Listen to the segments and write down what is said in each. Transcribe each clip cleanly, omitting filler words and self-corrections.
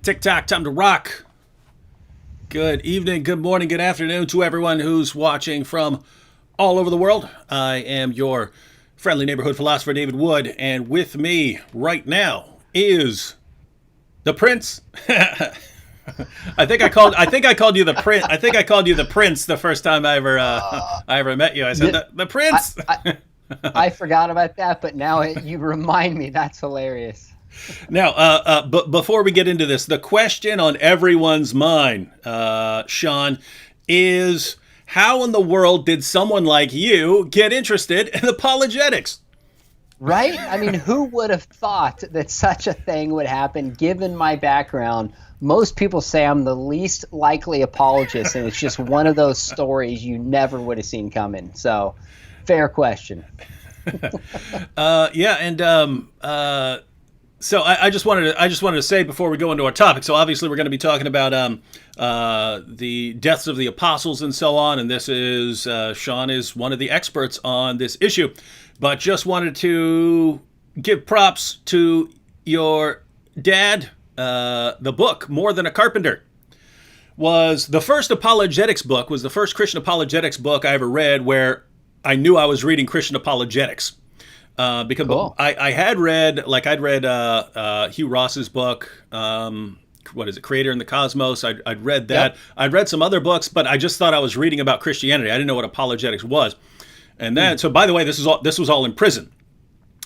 TikTok, time to rock. Good evening, good morning, good afternoon to everyone who's watching from all over the world. I am your friendly neighborhood philosopher, David Wood, and with me right now is the Prince. I think I called you the Prince. I think I called you the Prince the first time I ever met you. I said the Prince. I forgot about that, but now you remind me. That's hilarious. Now, but before we get into this, the question on everyone's mind, Sean, is how in the world did someone like you get interested in apologetics? Right? I mean, who would have thought that such a thing would happen given my background? Most people say I'm the least likely apologist, and it's just one of those stories you never would have seen coming. So, fair question. Yeah, and so I just wanted to say before we go into our topic. So obviously we're going to be talking about the deaths of the apostles and so on. And this is Sean is one of the experts on this issue, but just wanted to give props to your dad. The book More Than a Carpenter was the first apologetics book. Was the first Christian apologetics book I ever read where I knew I was reading Christian apologetics. Because Cool. I'd read Hugh Ross's book, what is it, Creator in the Cosmos. I'd read that. Yep. I'd read some other books, but I just thought I was reading about Christianity. I didn't know what apologetics was. And then, so by the way, this was all in prison.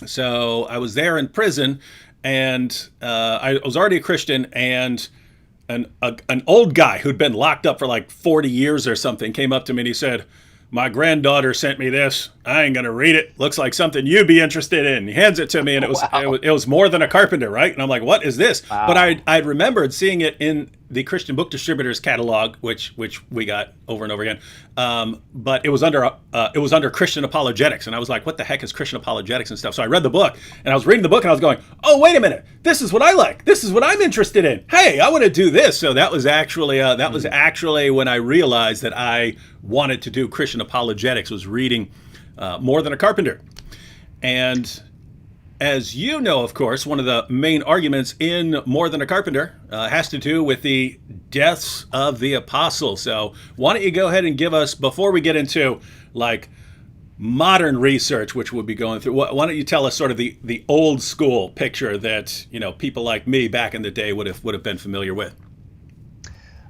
So I was there in prison, and I was already a Christian, and an old guy who'd been locked up for like 40 years or something came up to me and he said, "My granddaughter sent me this. I ain't gonna read it. Looks like something you'd be interested in." He hands it to me, and Wow. it was More Than a Carpenter, right? And I'm like, "What is this?" Wow. But I'd remembered seeing it in the Christian Book Distributors catalog, which we got over and over again. But it was under Christian apologetics, and I was like, "What the heck is Christian apologetics and stuff?" So I read the book, and I was reading the book, and I was going, "Oh, wait a minute! This is what I like. This is what I'm interested in. Hey, I want to do this." So that was actually when I realized that I wanted to do Christian apologetics. Was reading More Than a Carpenter, and as you know, of course, one of the main arguments in More Than a Carpenter has to do with the deaths of the apostles. So why don't you go ahead and give us, before we get into like modern research, which we'll be going through, why don't you tell us sort of the old school picture that, people like me back in the day would have been familiar with?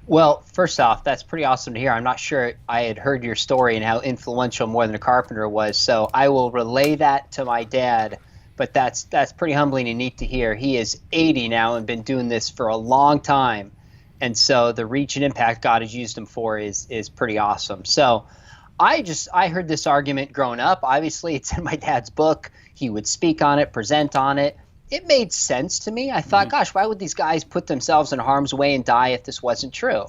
Well, first off, that's pretty awesome to hear. I'm not sure I had heard your story and how influential More Than a Carpenter was, so I will relay that to my dad. But that's pretty humbling and neat to hear. He is 80 now and been doing this for a long time, and so the reach and impact God has used him for is pretty awesome. So I heard this argument growing up. Obviously, it's in my dad's book. He would speak on it, present on it. It made sense to me. I thought, gosh, why would these guys put themselves in harm's way and die if this wasn't true?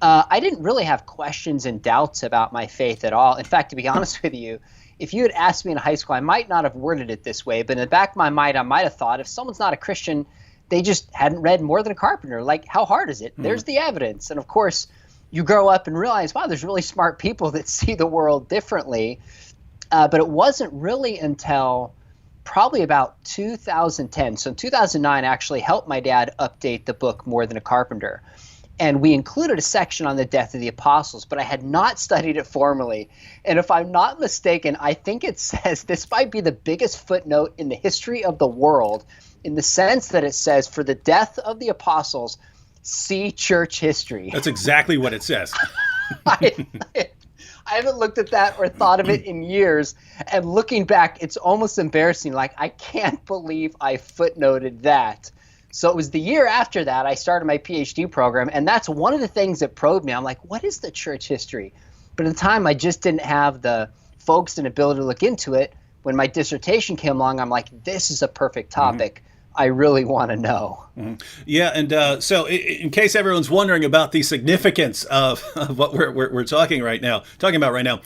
I didn't really have questions and doubts about my faith at all. In fact, to be honest with you, if you had asked me in high school, I might not have worded it this way, but in the back of my mind, I might have thought if someone's not a Christian, they just hadn't read More Than a Carpenter. Like, how hard is it? There's the evidence. And of course, you grow up and realize, wow, there's really smart people that see the world differently. But it wasn't really until probably about 2010. So in 2009, I actually helped my dad update the book More Than a Carpenter. And we included a section on the death of the apostles, but I had not studied it formally. And if I'm not mistaken, I think it says this might be the biggest footnote in the history of the world, in the sense that it says, for the death of the apostles, see church history. That's exactly what it says. I, I haven't looked at that or thought of it in years. And looking back, it's almost embarrassing. Like, I can't believe I footnoted that. So it was the year after that I started my PhD program, and that's one of the things that probed me. I'm like, what is the church history? But at the time, I just didn't have the focus and ability to look into it. When my dissertation came along, I'm like, this is a perfect topic. I really want to know. Yeah, and so in case everyone's wondering about the significance of what we're talking about right now,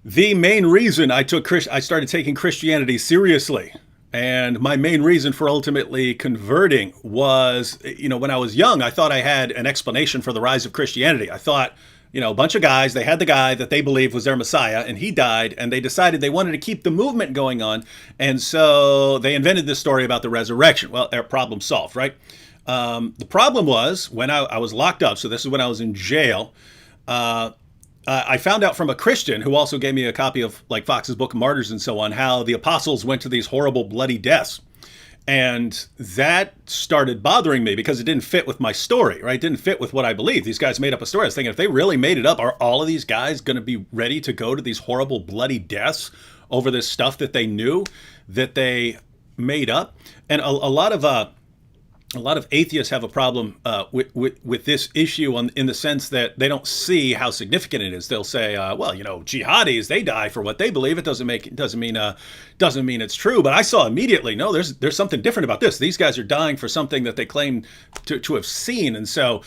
the main reason I started taking Christianity seriously. And my main reason for ultimately converting was, when I was young, I thought I had an explanation for the rise of Christianity. I thought, a bunch of guys, they had the guy that they believed was their Messiah, and he died, and they decided they wanted to keep the movement going on. And so they invented this story about the resurrection. Well, their problem solved, right? The problem was when I was locked up. So this is when I was in jail. I found out from a Christian who also gave me a copy of like Fox's Book of Martyrs and so on, how the apostles went to these horrible bloody deaths. And that started bothering me because it didn't fit with my story, right? It didn't fit with what I believe. These guys made up a story. I was thinking, if they really made it up, are all of these guys going to be ready to go to these horrible bloody deaths over this stuff that they knew that they made up? And a lot of atheists have a problem with this issue in the sense that they don't see how significant it is. They'll say, well, jihadis, they die for what they believe. It doesn't mean it's true. But I saw immediately, no, there's something different about this. These guys are dying for something that they claim to have seen. And so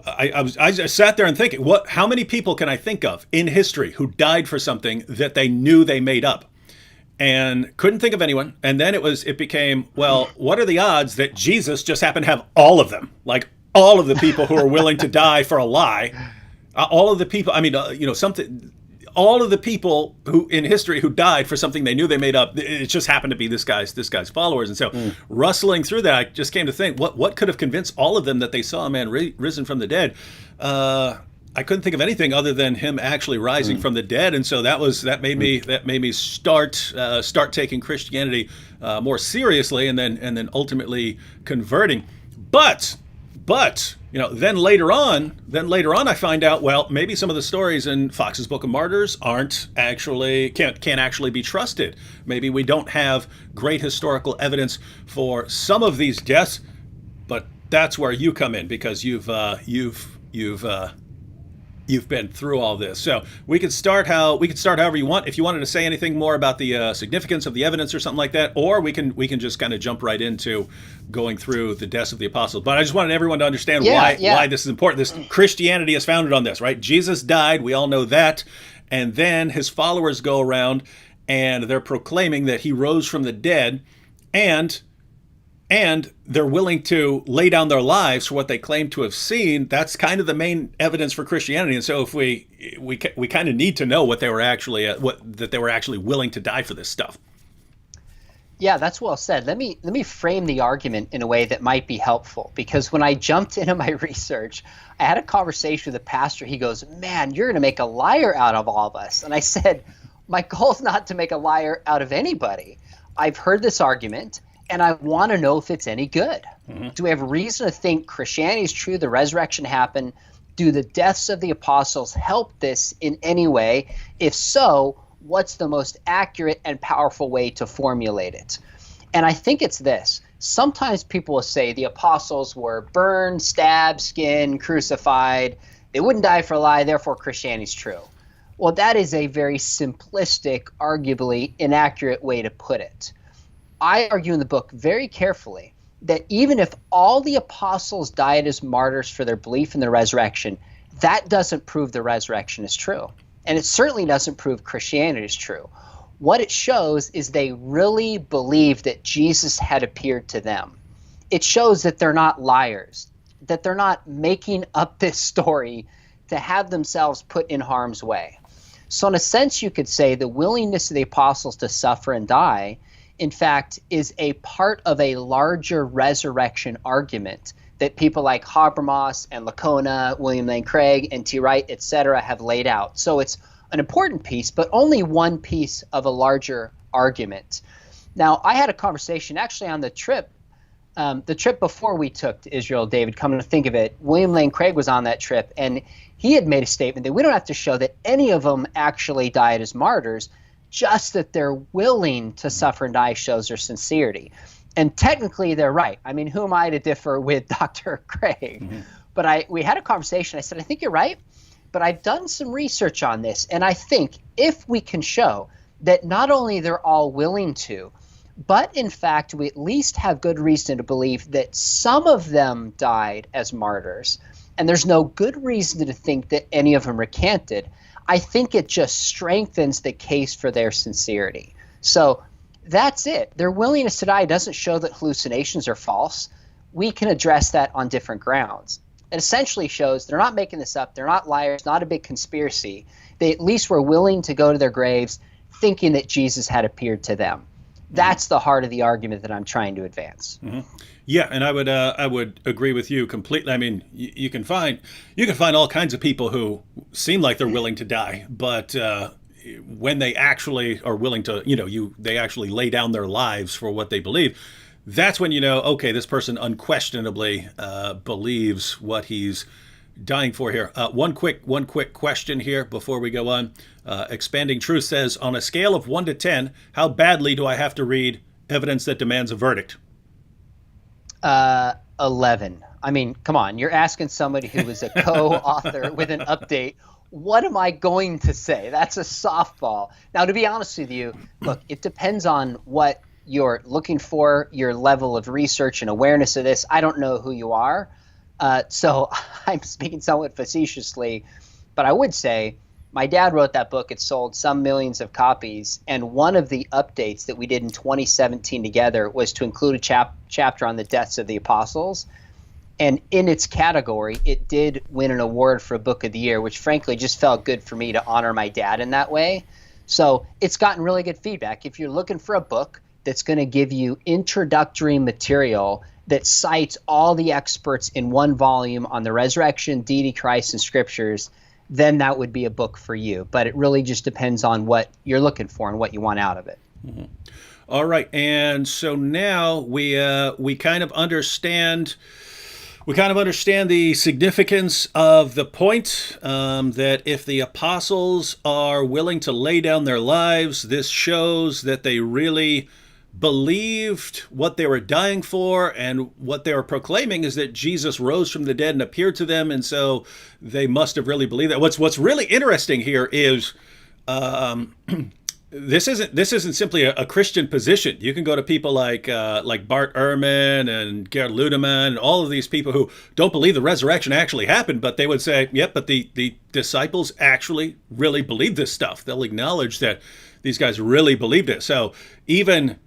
I just sat there and thinking, how many people can I think of in history who died for something that they knew they made up? And couldn't think of anyone. And then it became, well, what are the odds that Jesus just happened to have all of them? Like all of the people who are willing to die for a lie, all of the people, all of the people who in history who died for something they knew they made up, it just happened to be this guy's followers. And so rustling through that, I just came to think, what could have convinced all of them that they saw a man risen from the dead? I couldn't think of anything other than him actually rising from the dead, and so that made me start taking Christianity more seriously, and then ultimately converting. But then later on, I find out, well, maybe some of the stories in Fox's Book of Martyrs can't actually be trusted. Maybe we don't have great historical evidence for some of these deaths, but that's where you come in because you've been through all this. So we could start however you want. If you wanted to say anything more about the significance of the evidence or something like that, or we can just kind of jump right into going through the deaths of the apostles. But I just wanted everyone to understand why this is important. This Christianity is founded on this, right? Jesus died, we all know that, and then his followers go around and they're proclaiming that he rose from the dead, and they're willing to lay down their lives for what they claim to have seen. That's kind of the main evidence for Christianity. And so if we kind of need to know what they were actually that they were actually willing to die for this stuff. Yeah, that's well said. Let me frame the argument in a way that might be helpful, because when I jumped into my research, I had a conversation with a pastor. He goes, "Man, you're going to make a liar out of all of us." And I said, "My goal is not to make a liar out of anybody. I've heard this argument, and I want to know if it's any good. Do we have reason to think Christianity is true, the resurrection happened? Do the deaths of the apostles help this in any way? If so, what's the most accurate and powerful way to formulate it?" And I think it's this. Sometimes people will say the apostles were burned, stabbed, skinned, crucified. They wouldn't die for a lie, therefore Christianity is true. Well, that is a very simplistic, arguably inaccurate way to put it. I argue in the book very carefully that even if all the apostles died as martyrs for their belief in the resurrection, that doesn't prove the resurrection is true. And it certainly doesn't prove Christianity is true. What it shows is they really believe that Jesus had appeared to them. It shows that they're not liars, that they're not making up this story to have themselves put in harm's way. So in a sense, you could say the willingness of the apostles to suffer and die, in fact, is a part of a larger resurrection argument that people like Habermas and Lacona, William Lane Craig, and T. Wright, etc., have laid out. So it's an important piece, but only one piece of a larger argument. Now, I had a conversation actually on the trip before we took to Israel, David, coming to think of it. William Lane Craig was on that trip, and he had made a statement that we don't have to show that any of them actually died as martyrs, just that they're willing to suffer and die shows their sincerity. And technically, they're right. I mean, who am I to differ with Dr. Craig? Mm-hmm. But we had a conversation. I said, I think you're right, but I've done some research on this, and I think if we can show that not only they're all willing to, but in fact, we at least have good reason to believe that some of them died as martyrs, and there's no good reason to think that any of them recanted, I think it just strengthens the case for their sincerity. So that's it. Their willingness to die doesn't show that hallucinations are false. We can address that on different grounds. It essentially shows they're not making this up. They're not liars, not a big conspiracy. They at least were willing to go to their graves thinking that Jesus had appeared to them. That's the heart of the argument that I'm trying to advance. Mm-hmm. Yeah, and I would agree with you completely. I mean, you can find all kinds of people who seem like they're willing to die, but when they actually are willing to, they actually lay down their lives for what they believe. That's when you know, okay, this person unquestionably believes what he's dying for here. One quick question here before we go on. Expanding Truth says, on a scale of 1 to 10, how badly do I have to read evidence that demands a verdict? 11. I mean, come on, you're asking somebody who was a co-author with an update. What am I going to say? That's a softball. Now, to be honest with you, look, it depends on what you're looking for, your level of research and awareness of this. I don't know who you are, so I'm speaking somewhat facetiously, but I would say my dad wrote that book. It sold some millions of copies, and one of the updates that we did in 2017 together was to include a chapter on the deaths of the apostles. And in its category, it did win an award for a book of the year, which frankly just felt good for me to honor my dad in that way. So it's gotten really good feedback. If you're looking for a book that's going to give you introductory material that cites all the experts in one volume on the resurrection, deity, Christ, and scriptures, then that would be a book for you. But it really just depends on what you're looking for and what you want out of it. Mm-hmm. All right, and so now we kind of understand the significance of the point that if the apostles are willing to lay down their lives, this shows that they really believed what they were dying for, and what they were proclaiming is that Jesus rose from the dead and appeared to them, and so they must have really believed that. What's really interesting here is this isn't simply a Christian position. You can go to people like Bart Ehrman and Gerd Ludemann and all of these people who don't believe the resurrection actually happened, but they would say, yep, but the disciples actually really believed this stuff. They'll acknowledge that these guys really believed it. So even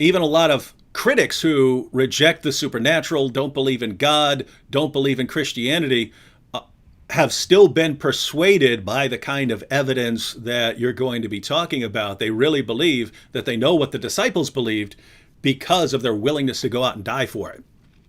a lot of critics who reject the supernatural, don't believe in God, don't believe in Christianity, have still been persuaded by the kind of evidence that you're going to be talking about. They really believe that they know what the disciples believed because of their willingness to go out and die for it.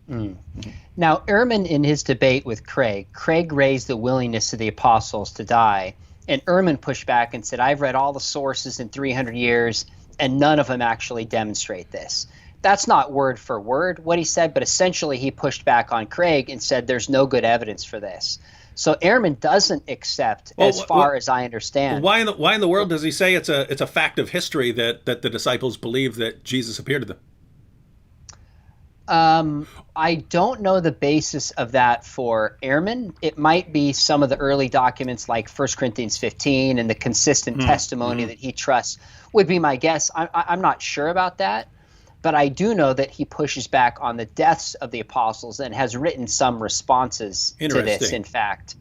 Mm-hmm. Now, Ehrman, in his debate with Craig raised the willingness of the apostles to die, and Ehrman pushed back and said, I've read all the sources in 300 years, and none of them actually demonstrate this. That's not word for word what he said, but essentially he pushed back on Craig and said there's no good evidence for this. So Ehrman doesn't accept, as far as I understand. Why in the world does he say it's a fact of history that the disciples believe that Jesus appeared to them? I don't know the basis of that for Ehrman. It might be some of the early documents like 1 Corinthians 15 and the consistent testimony that he trusts would be my guess. I'm not sure about that, but I do know that he pushes back on the deaths of the apostles and has written some responses to this, in fact.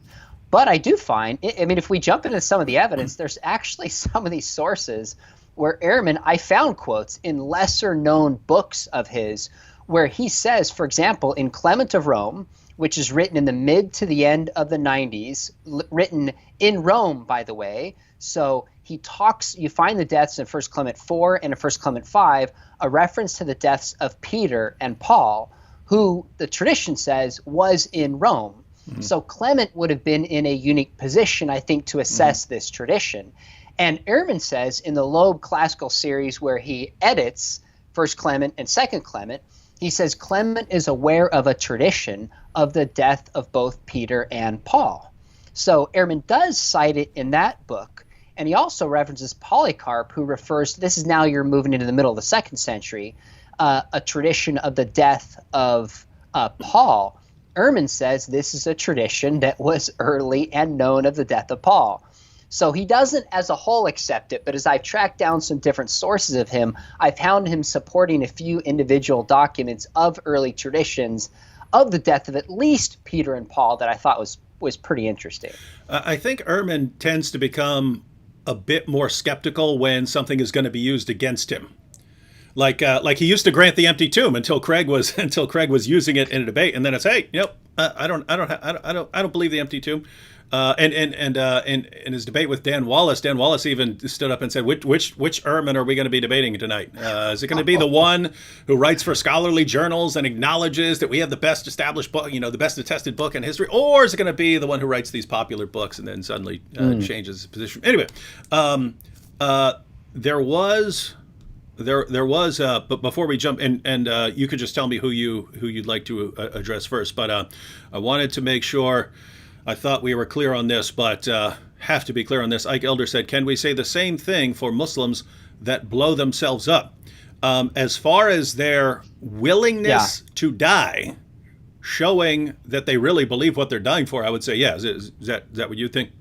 But I do find, I mean, if we jump into some of the evidence, there's actually some of these sources where Ehrman, I found quotes in lesser known books of his where he says, for example, in Clement of Rome, which is written in the mid to the end of the 90s, written in Rome, by the way. So he talks, you find the deaths in 1 Clement 4 and in 1 Clement 5, a reference to the deaths of Peter and Paul, who the tradition says was in Rome. Mm-hmm. So Clement would have been in a unique position, I think, to assess this tradition. And Ehrman says in the Loeb Classical series where he edits 1 Clement and 2 Clement, he says Clement is aware of a tradition of the death of both Peter and Paul. So Ehrman does cite it in that book. And he also references Polycarp, who refers to, this is now you're moving into the middle of the 2nd century, a tradition of the death of Paul. Ehrman says this is a tradition that was early and known of the death of Paul. So he doesn't as a whole accept it, but as I've tracked down some different sources of him, I found him supporting a few individual documents of early traditions of the death of at least Peter and Paul that I thought was pretty interesting. I think Ehrman tends to become a bit more skeptical when something is going to be used against him. Like he used to grant the empty tomb until Craig was using it in a debate, and then it's, hey, I don't believe the empty tomb. In his debate with Dan Wallace even stood up and said, which Ehrman are we going to be debating tonight? Is it going to be the one who writes for scholarly journals and acknowledges that we have the best established book, the best attested book in history, or is it going to be the one who writes these popular books and then suddenly changes his position? Anyway, there was. But before we jump in, and you could just tell me who you'd like to address first. But I wanted to make sure. I thought we were clear on this, but have to be clear on this. Ike Elder said, "Can we say the same thing for Muslims that blow themselves up, as far as their willingness to die, showing that they really believe what they're dying for?" I would say, yeah. Is that what you think?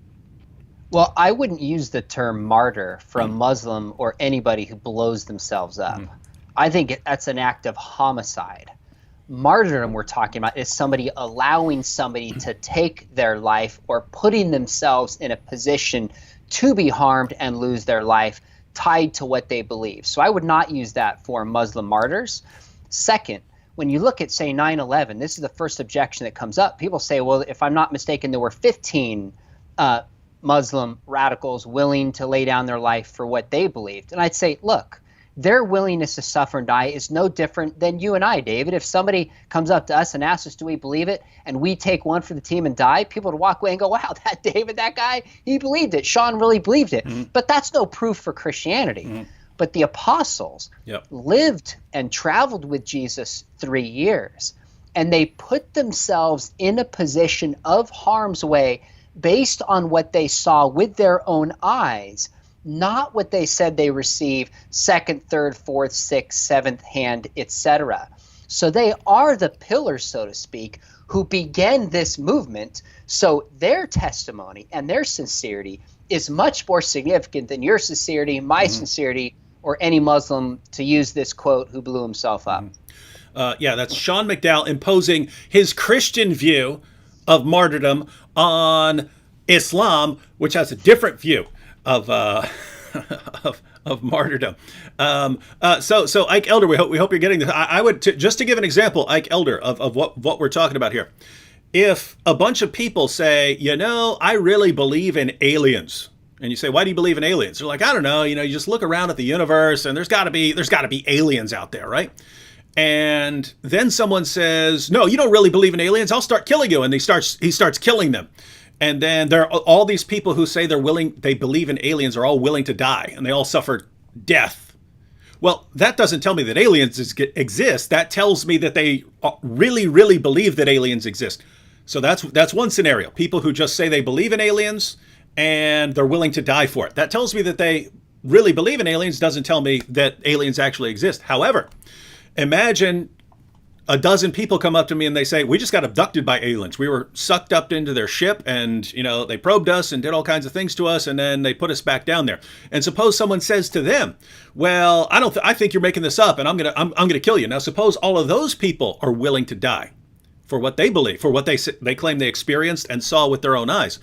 Well, I wouldn't use the term martyr for a Muslim or anybody who blows themselves up. I think that's an act of homicide. Martyrdom we're talking about is somebody allowing somebody to take their life or putting themselves in a position to be harmed and lose their life tied to what they believe. So I would not use that for Muslim martyrs. Second, when you look at, say, 9/11, this is the first objection that comes up. People say, well, if I'm not mistaken, there were 15 Muslim radicals willing to lay down their life for what they believed. And I'd say, look, their willingness to suffer and die is no different than you and I, David. If somebody comes up to us and asks us, do we believe it? And we take one for the team and die, people would walk away and go, wow, that David, that guy, he believed it. Sean really believed it. But that's no proof for Christianity. But the apostles lived and traveled with Jesus 3 years, and they put themselves in a position of harm's way based on what they saw with their own eyes, not what they said they received second, third, fourth, sixth, seventh hand, etc. So they are the pillars, so to speak, who began this movement. So their testimony and their sincerity is much more significant than your sincerity, my sincerity, or any Muslim, to use this quote, who blew himself up. That's Sean McDowell imposing his Christian view of martyrdom on Islam, which has a different view of martyrdom. So Ike Elder, we hope you're getting this. I would just to give an example, Ike Elder, of what we're talking about here. If a bunch of people say, I really believe in aliens, and you say, why do you believe in aliens? They're like, I don't know. You just look around at the universe, and there's got to be aliens out there, right? And then someone says, no, you don't really believe in aliens. I'll start killing you, and he starts killing them. And then there are all these people who say they believe in aliens are all willing to die, and they all suffer death. Well, that doesn't tell me that aliens exist. That tells me that they really, really believe that aliens exist. So that's one scenario. People who just say they believe in aliens and they're willing to die for it. That tells me that they really believe in aliens, doesn't tell me that aliens actually exist. However, imagine a dozen people come up to me and they say, we just got abducted by aliens. We were sucked up into their ship and, they probed us and did all kinds of things to us, and then they put us back down there. And suppose someone says to them, well, I think you're making this up, and I'm going to kill you. Now, suppose all of those people are willing to die for what they believe, for what they claim they experienced and saw with their own eyes.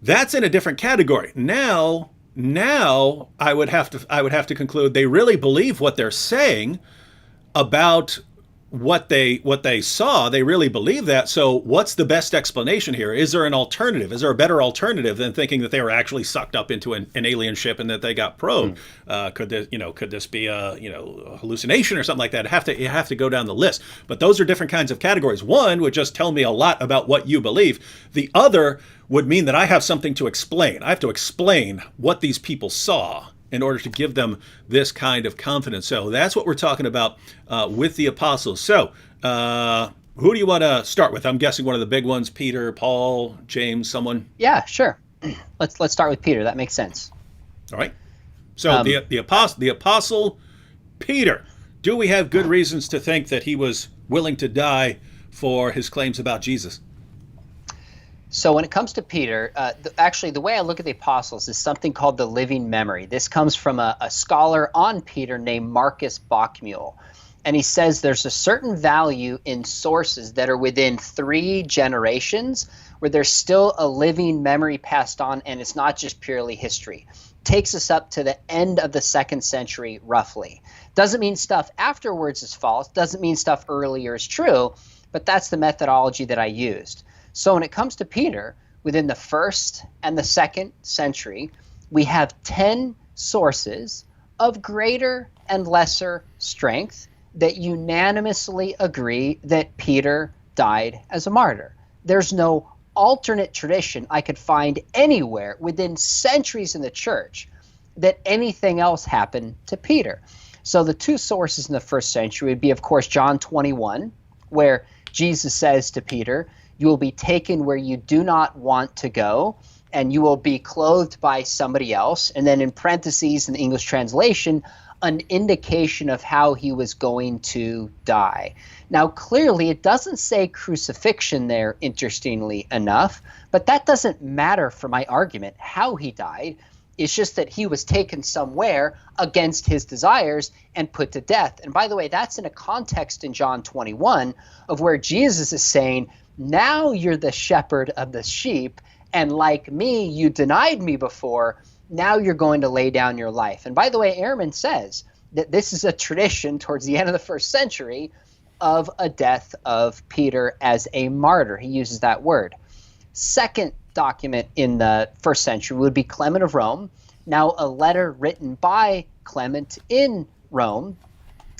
That's in a different category. Now I would have to conclude they really believe what they're saying about what they saw. They really believe that. So what's the best explanation here? Is there an alternative? Is there a better alternative than thinking that they were actually sucked up into an alien ship and that they got probed? Could this be a hallucination or something like that? You have to go down the list. But those are different kinds of categories. One would just tell me a lot about what you believe. The other would mean that I have something to explain. I have to explain what these people saw in order to give them this kind of confidence. So that's what we're talking about with the apostles. So who do you want to start with? I'm guessing one of the big ones, Peter, Paul, James, someone. Yeah, sure. Let's start with Peter. That makes sense. All right. So the apostle Peter. Do we have good reasons to think that he was willing to die for his claims about Jesus? So when it comes to Peter, actually the way I look at the apostles is something called the living memory. This comes from a scholar on Peter named Marcus Bockmuehl. And he says there's a certain value in sources that are within 3 generations where there's still a living memory passed on, and it's not just purely history. Takes us up to the end of the 2nd century, roughly. Doesn't mean stuff afterwards is false, doesn't mean stuff earlier is true, but that's the methodology that I used. So when it comes to Peter, within the first and the second century, we have 10 sources of greater and lesser strength that unanimously agree that Peter died as a martyr. There's no alternate tradition I could find anywhere within centuries in the church that anything else happened to Peter. So the two sources in the first century would be, of course, John 21, where Jesus says to Peter, "You will be taken where you do not want to go, and you will be clothed by somebody else." And then in parentheses in the English translation, an indication of how he was going to die. Now, clearly, it doesn't say crucifixion there, interestingly enough, but that doesn't matter for my argument, how he died. It's just that he was taken somewhere against his desires and put to death. And by the way, that's in a context in John 21 of where Jesus is saying, now you're the shepherd of the sheep, and like me, you denied me before, now you're going to lay down your life. And by the way, Ehrman says that this is a tradition towards the end of the first century of a death of Peter as a martyr. He uses that word. Second document in the first century would be Clement of Rome, now a letter written by Clement in Rome.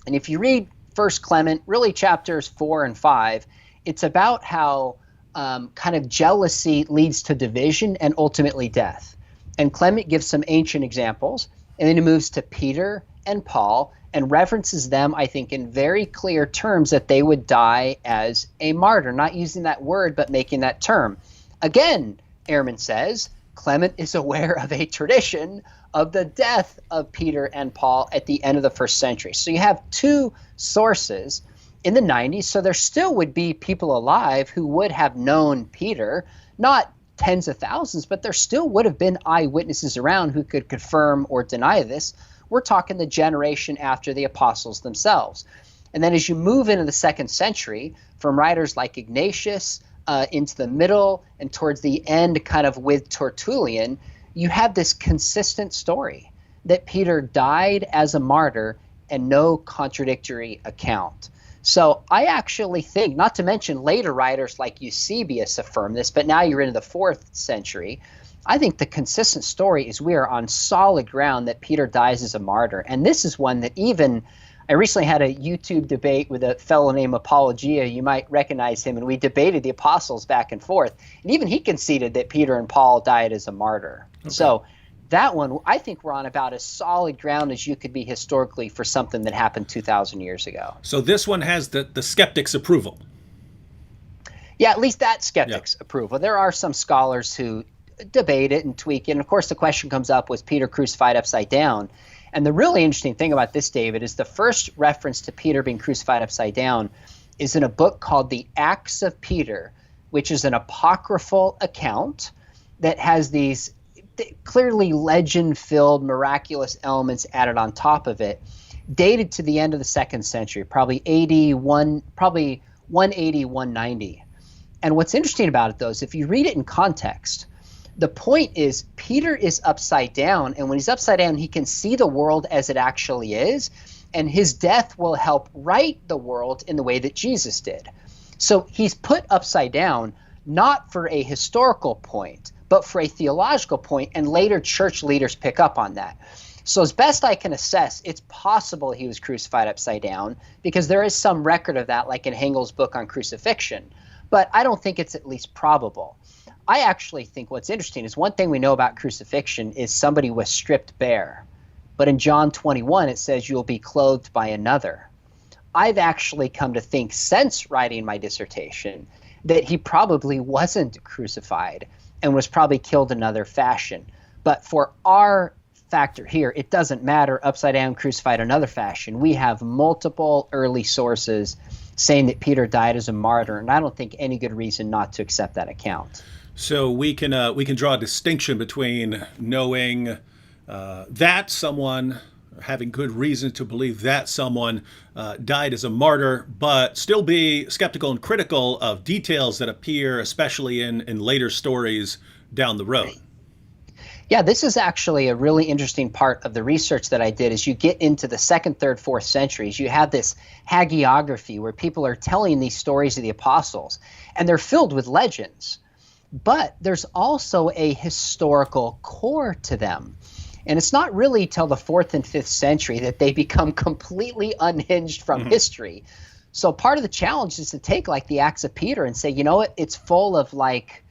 And if you read First Clement, really chapters 4 and 5, it's about how kind of jealousy leads to division and ultimately death. And Clement gives some ancient examples, and then he moves to Peter and Paul and references them, I think, in very clear terms that they would die as a martyr, not using that word, but making that term. Again, Ehrman says, Clement is aware of a tradition of the death of Peter and Paul at the end of the first century. So you have two sources in the 90s, so there still would be people alive who would have known Peter, not tens of thousands, but there still would have been eyewitnesses around who could confirm or deny this. We're talking the generation after the apostles themselves. And then as you move into the second century, from writers like Ignatius into the middle and towards the end kind of with Tertullian, you have this consistent story that Peter died as a martyr and no contradictory account. So I actually think, not to mention later writers like Eusebius affirm this, but now you're into the 4th century, I think the consistent story is we are on solid ground that Peter dies as a martyr. And this is one that even, I recently had a YouTube debate with a fellow named Apologia. You might recognize him, and we debated the apostles back and forth. And even he conceded that Peter and Paul died as a martyr. Okay. So that one, I think we're on about as solid ground as you could be historically for something that happened 2,000 years ago. So this one has the skeptic's approval. Yeah, at least that skeptic's approval. There are some scholars who debate it and tweak it. And of course, the question comes up, was Peter crucified upside down? And the really interesting thing about this, David, is the first reference to Peter being crucified upside down is in a book called The Acts of Peter, which is an apocryphal account that has these clearly legend-filled miraculous elements added on top of it, dated to the end of the 2nd century, probably 180, 190. And what's interesting about it, though, is if you read it in context, the point is Peter is upside down, and when he's upside down, he can see the world as it actually is, and his death will help right the world in the way that Jesus did. So he's put upside down not for a historical point, but for a theological point, and later church leaders pick up on that. So as best I can assess, it's possible he was crucified upside down, because there is some record of that, like in Hengel's book on crucifixion, but I don't think it's at least probable. I actually think what's interesting is one thing we know about crucifixion is somebody was stripped bare. But in John 21, it says you'll be clothed by another. I've actually come to think since writing my dissertation that he probably wasn't crucified and was probably killed another fashion. But for our factor here, it doesn't matter upside down, crucified another fashion. We have multiple early sources saying that Peter died as a martyr, and I don't think any good reason not to accept that account. So we can draw a distinction between knowing that someone, having good reason to believe that someone died as a martyr, but still be skeptical and critical of details that appear, especially in later stories down the road. Yeah, this is actually a really interesting part of the research that I did. As you get into the 2nd, 3rd, 4th centuries, you have this hagiography where people are telling these stories of the apostles, and they're filled with legends. but there's also a historical core to them. And it's not really till the 4th and 5th century that they become completely unhinged from history. So part of the challenge is to take like the Acts of Peter and say, you know what, it's full of like,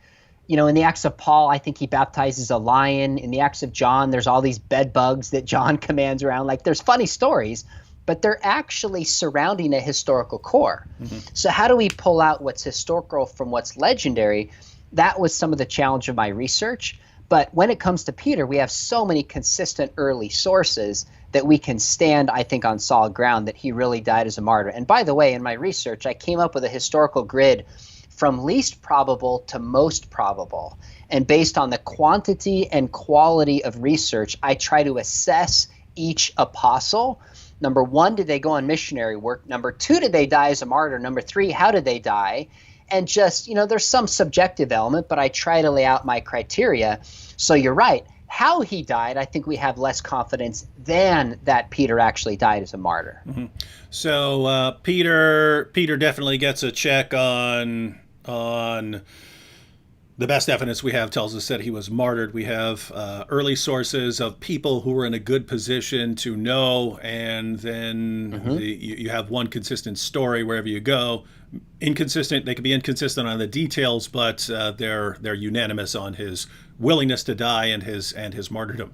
you know, in the Acts of Paul, I think he baptizes a lion. In the Acts of John, there's all these bed bugs that John commands around. Like there's funny stories, but they're actually surrounding a historical core. So how do we pull out what's historical from what's legendary? That was some of the challenge of my research. But when it comes to Peter, we have so many consistent early sources that we can stand, I think, on solid ground that he really died as a martyr. And by the way, in my research, I came up with a historical grid from least probable to most probable. And based on the quantity and quality of research, I try to assess each apostle. Number one, did they go on missionary work? Number two, did they die as a martyr? Number three, how did they die? And just, you know, there's some subjective element, but I try to lay out my criteria. So you're right. How he died, I think we have less confidence than that Peter actually died as a martyr. So Peter definitely gets a check on the best evidence we have tells us that he was martyred. We have early sources of people who were in a good position to know, and then you have one consistent story wherever you go. Inconsistent, they could be inconsistent on the details, but they're unanimous on his willingness to die and his martyrdom.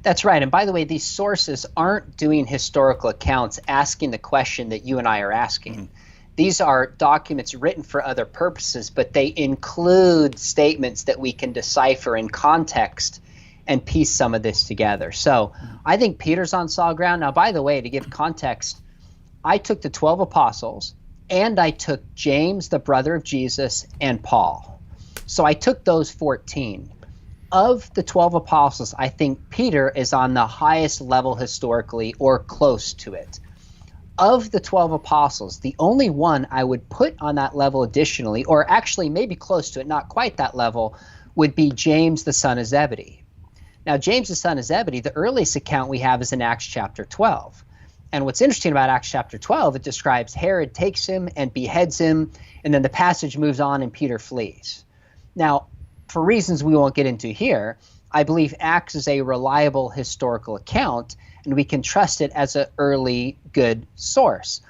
That's right. And by the way, these sources aren't doing historical accounts asking the question that you and I are asking. These are documents written for other purposes, but they include statements that we can decipher in context and piece some of this together. So I think Peter's on solid ground. Now, by the way, to give context, I took the 12 apostles and I took James, the brother of Jesus, and Paul. So I took those 14. Of the 12 apostles, I think Peter is on the highest level historically or close to it. Of the 12 apostles, the only one I would put on that level additionally, or actually maybe close to it, not quite that level, would be James, the son of Zebedee. Now, James, the son of Zebedee, the earliest account we have is in Acts chapter 12. And what's interesting about Acts chapter 12, it describes Herod takes him and beheads him, and then the passage moves on and Peter flees. Now, for reasons we won't get into here, I believe Acts is a reliable historical account, and we can trust it as an early good source.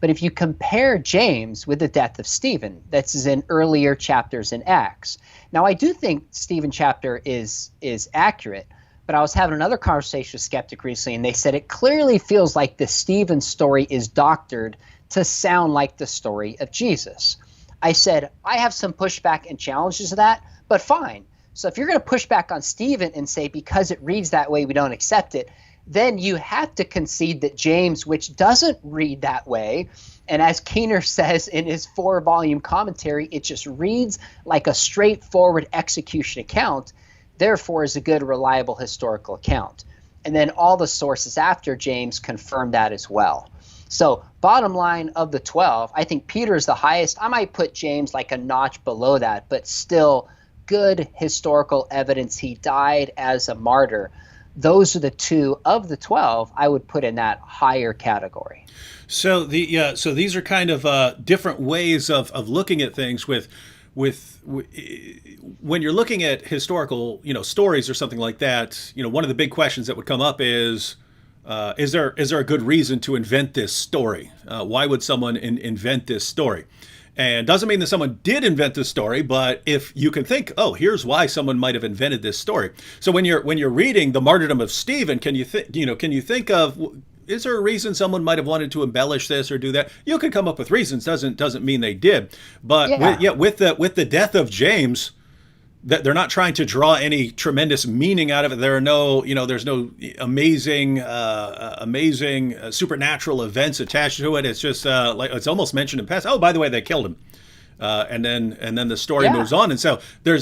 But if you compare James with the death of Stephen, that's in earlier chapters in Acts. Now, I do think Stephen chapter is accurate, but I was having another conversation with Skeptic recently, and they said it clearly feels like the Stephen story is doctored to sound like the story of Jesus. I said, I have some pushback and challenges to that, but fine. So if you're going to push back on Stephen and say because it reads that way we don't accept it, then you have to concede that James, which doesn't read that way, and as Keener says in his 4-volume commentary, it just reads like a straightforward execution account, therefore is a good, reliable historical account. And then all the sources after James confirm that as well. So bottom line of the 12, I think Peter is the highest. I might put James like a notch below that, but still good historical evidence he died as a martyr. Those are the two of the 12 I would put in that higher category. So these are kind of different ways of looking at things with when you're looking at historical, stories or something like that. One of the big questions that would come up is there a good reason to invent this story? Why would someone invent this story? And doesn't mean that someone did invent this story, but if you can think, oh, here's why someone might have invented this story. So when you're reading the martyrdom of Stephen, can you think of, is there a reason someone might have wanted to embellish this or do that? You could come up with reasons. Doesn't mean they did. But with the death of James, that they're not trying to draw any tremendous meaning out of it. There are no, there's no amazing supernatural events attached to it. It's just like it's almost mentioned in past. Oh, by the way, they killed him, and then the story moves on. And so they're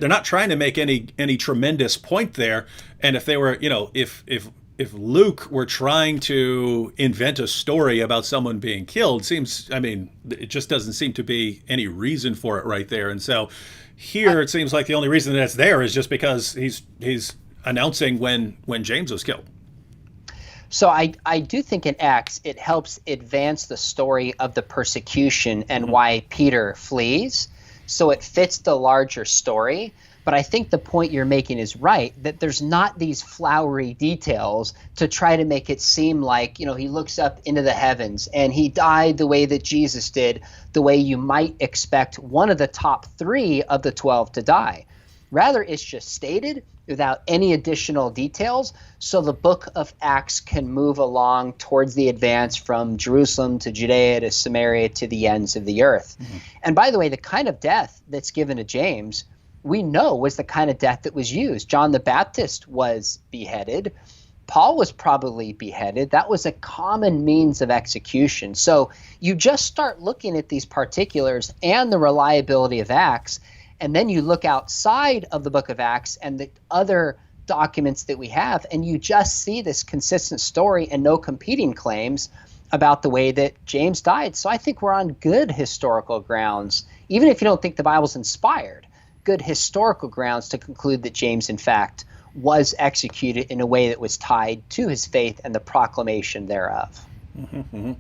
not trying to make any tremendous point there. And if they were, if Luke were trying to invent a story about someone being killed, it just doesn't seem to be any reason for it right there. And so here it seems like the only reason that it's there is just because he's announcing when James was killed. So I do think in Acts it helps advance the story of the persecution and why Peter flees. so it fits the larger story. But I think the point you're making is right, that there's not these flowery details to try to make it seem like, he looks up into the heavens and he died the way that Jesus did, the way you might expect one of the top 3 of the 12 to die. Rather, it's just stated without any additional details, so the book of Acts can move along towards the advance from Jerusalem to Judea to Samaria to the ends of the earth. Mm-hmm. And by the way, the kind of death that's given to James, we know was the kind of death that was used. John the Baptist was beheaded. Paul was probably beheaded. That was a common means of execution. So you just start looking at these particulars and the reliability of Acts, and then you look outside of the book of Acts and the other documents that we have, and you just see this consistent story and no competing claims about the way that James died. So I think we're on good historical grounds, even if you don't think the Bible's inspired, good historical grounds to conclude that James, in fact, was executed in a way that was tied to his faith and the proclamation thereof. Mm-hmm, mm-hmm.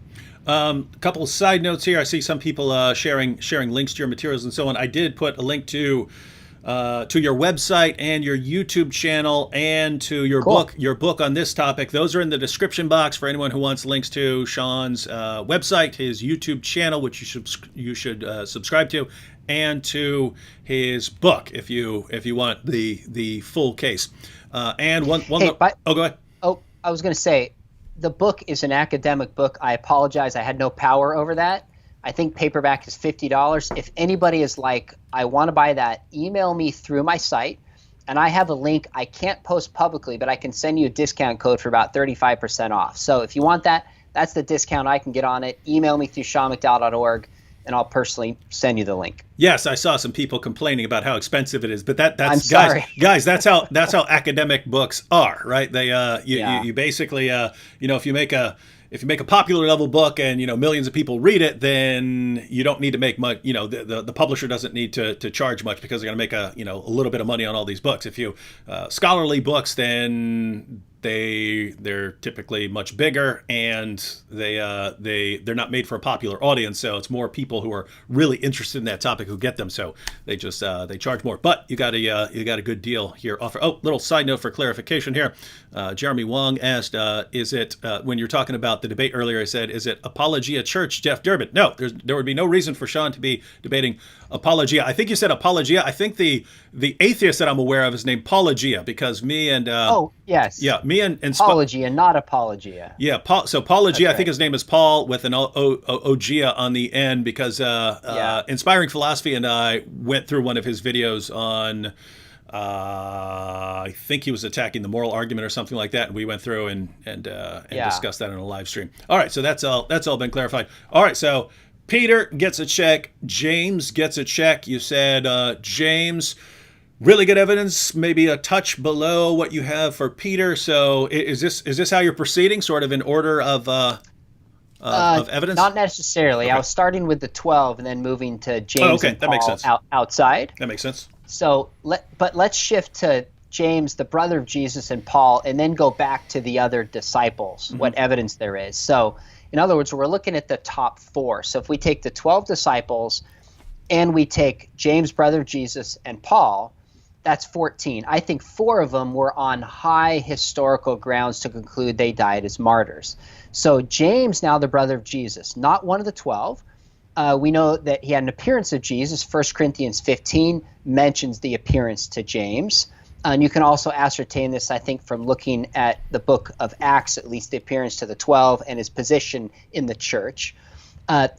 A couple of side notes here. I see some people sharing links to your materials and so on. I did put a link to your website and your YouTube channel and to your book on this topic. Those are in the description box for anyone who wants links to Sean's website, his YouTube channel, which you should subscribe to, and to his book if you want the full case. And go ahead. Oh, I was going to say, the book is an academic book. I apologize. I had no power over that. I think paperback is $50. If anybody is like, I want to buy that, email me through my site, and I have a link. I can't post publicly, but I can send you a discount code for about 35% off. So if you want that, that's the discount I can get on it. Email me through SeanMcDowell.org, and I'll personally send you the link. Yes, I saw some people complaining about how expensive it is, but that's I'm sorry. guys. That's how academic books are, right? They you basically if you make a popular level book and millions of people read it, then you don't need to make much. The publisher doesn't need to charge much because they're going to make a little bit of money on all these books. If you scholarly books, then they're typically much bigger, and they're not made for a popular audience, so it's more people who are really interested in that topic who get them. So they just they charge more. But you got a good deal here. Little side note for clarification here. Jeremy Wong asked, is it when you're talking about the debate earlier? I said, is it Apologia Church, Jeff Durbin? No, there would be no reason for Sean to be debating Apologia. I think you said Apologia. I think the atheist that I'm aware of is named Paulogia, because me and me and Apologia, not Apologia. Yeah, so Paulogia, I think his name is Paul with an Ogia on the end, because Inspiring Philosophy and I went through one of his videos on I think he was attacking the moral argument or something like that, and we went through and discussed that in a live stream. All right, so that's all been clarified. All right, so Peter gets a check, James gets a check. You said James, really good evidence, maybe a touch below what you have for Peter. So is this how you're proceeding, sort of in order of evidence? Not necessarily. Okay. I was starting with the 12 and then moving to James and Paul. That makes sense. Outside. That makes sense. So let's shift to James, the brother of Jesus, and Paul, and then go back to the other disciples, what evidence there is. So in other words, we're looking at the top 4. So if we take the 12 disciples and we take James, brother of Jesus, and Paul, that's 14. I think 4 of them were on high historical grounds to conclude they died as martyrs. So James, now the brother of Jesus, not one of the 12. We know that he had an appearance of Jesus. 1 Corinthians 15 mentions the appearance to James. And you can also ascertain this, I think, from looking at the book of Acts, at least the appearance to the 12 and his position in the church.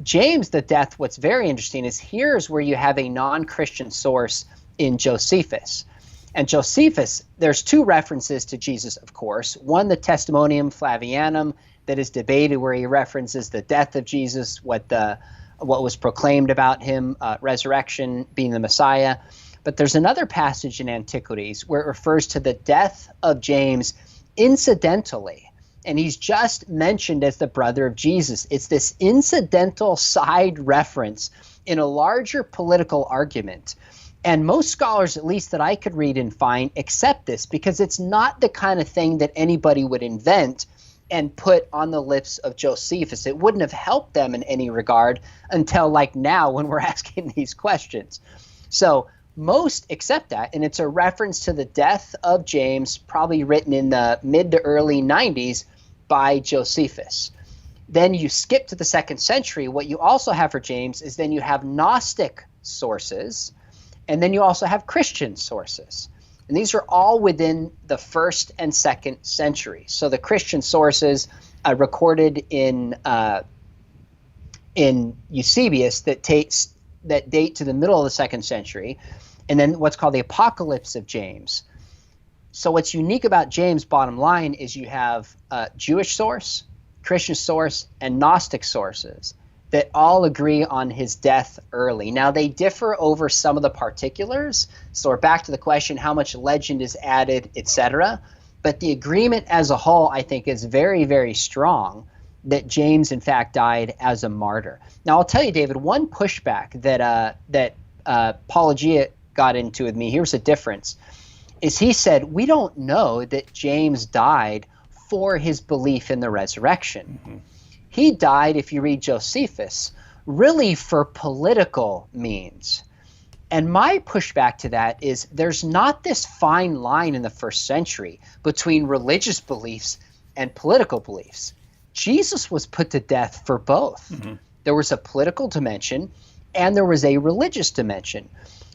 James, the death, what's very interesting is here's where you have a non-Christian source in Josephus. And Josephus, there's 2 references to Jesus, of course. One, the Testimonium Flavianum, that is debated, where he references the death of Jesus, what was proclaimed about him, resurrection, being the Messiah. But there's another passage in Antiquities where it refers to the death of James incidentally, and he's just mentioned as the brother of Jesus. It's this incidental side reference in a larger political argument. And most scholars, at least that I could read and find, accept this because it's not the kind of thing that anybody would invent and put on the lips of Josephus. It wouldn't have helped them in any regard until like now when we're asking these questions. So most accept that, and it's a reference to the death of James, probably written in the mid to early 90s by Josephus. Then you skip to the 2nd century. What you also have for James is then you have Gnostic sources, and then you also have Christian sources. And these are all within the 1st and 2nd century. So the Christian sources recorded in Eusebius that date to the middle of the 2nd century, and then what's called the Apocalypse of James. So what's unique about James, bottom line, is you have a Jewish source, Christian source, and Gnostic sources that all agree on his death early. Now, they differ over some of the particulars, so we're back to the question, how much legend is added, etc. But the agreement as a whole, I think, is very, very strong that James, in fact, died as a martyr. Now, I'll tell you, David, one pushback that Apologia got into with me, here's a difference, is he said, we don't know that James died for his belief in the resurrection. Mm-hmm. He died, if you read Josephus, really for political means. And my pushback to that is there's not this fine line in the 1st century between religious beliefs and political beliefs. Jesus was put to death for both. Mm-hmm. There was a political dimension and there was a religious dimension.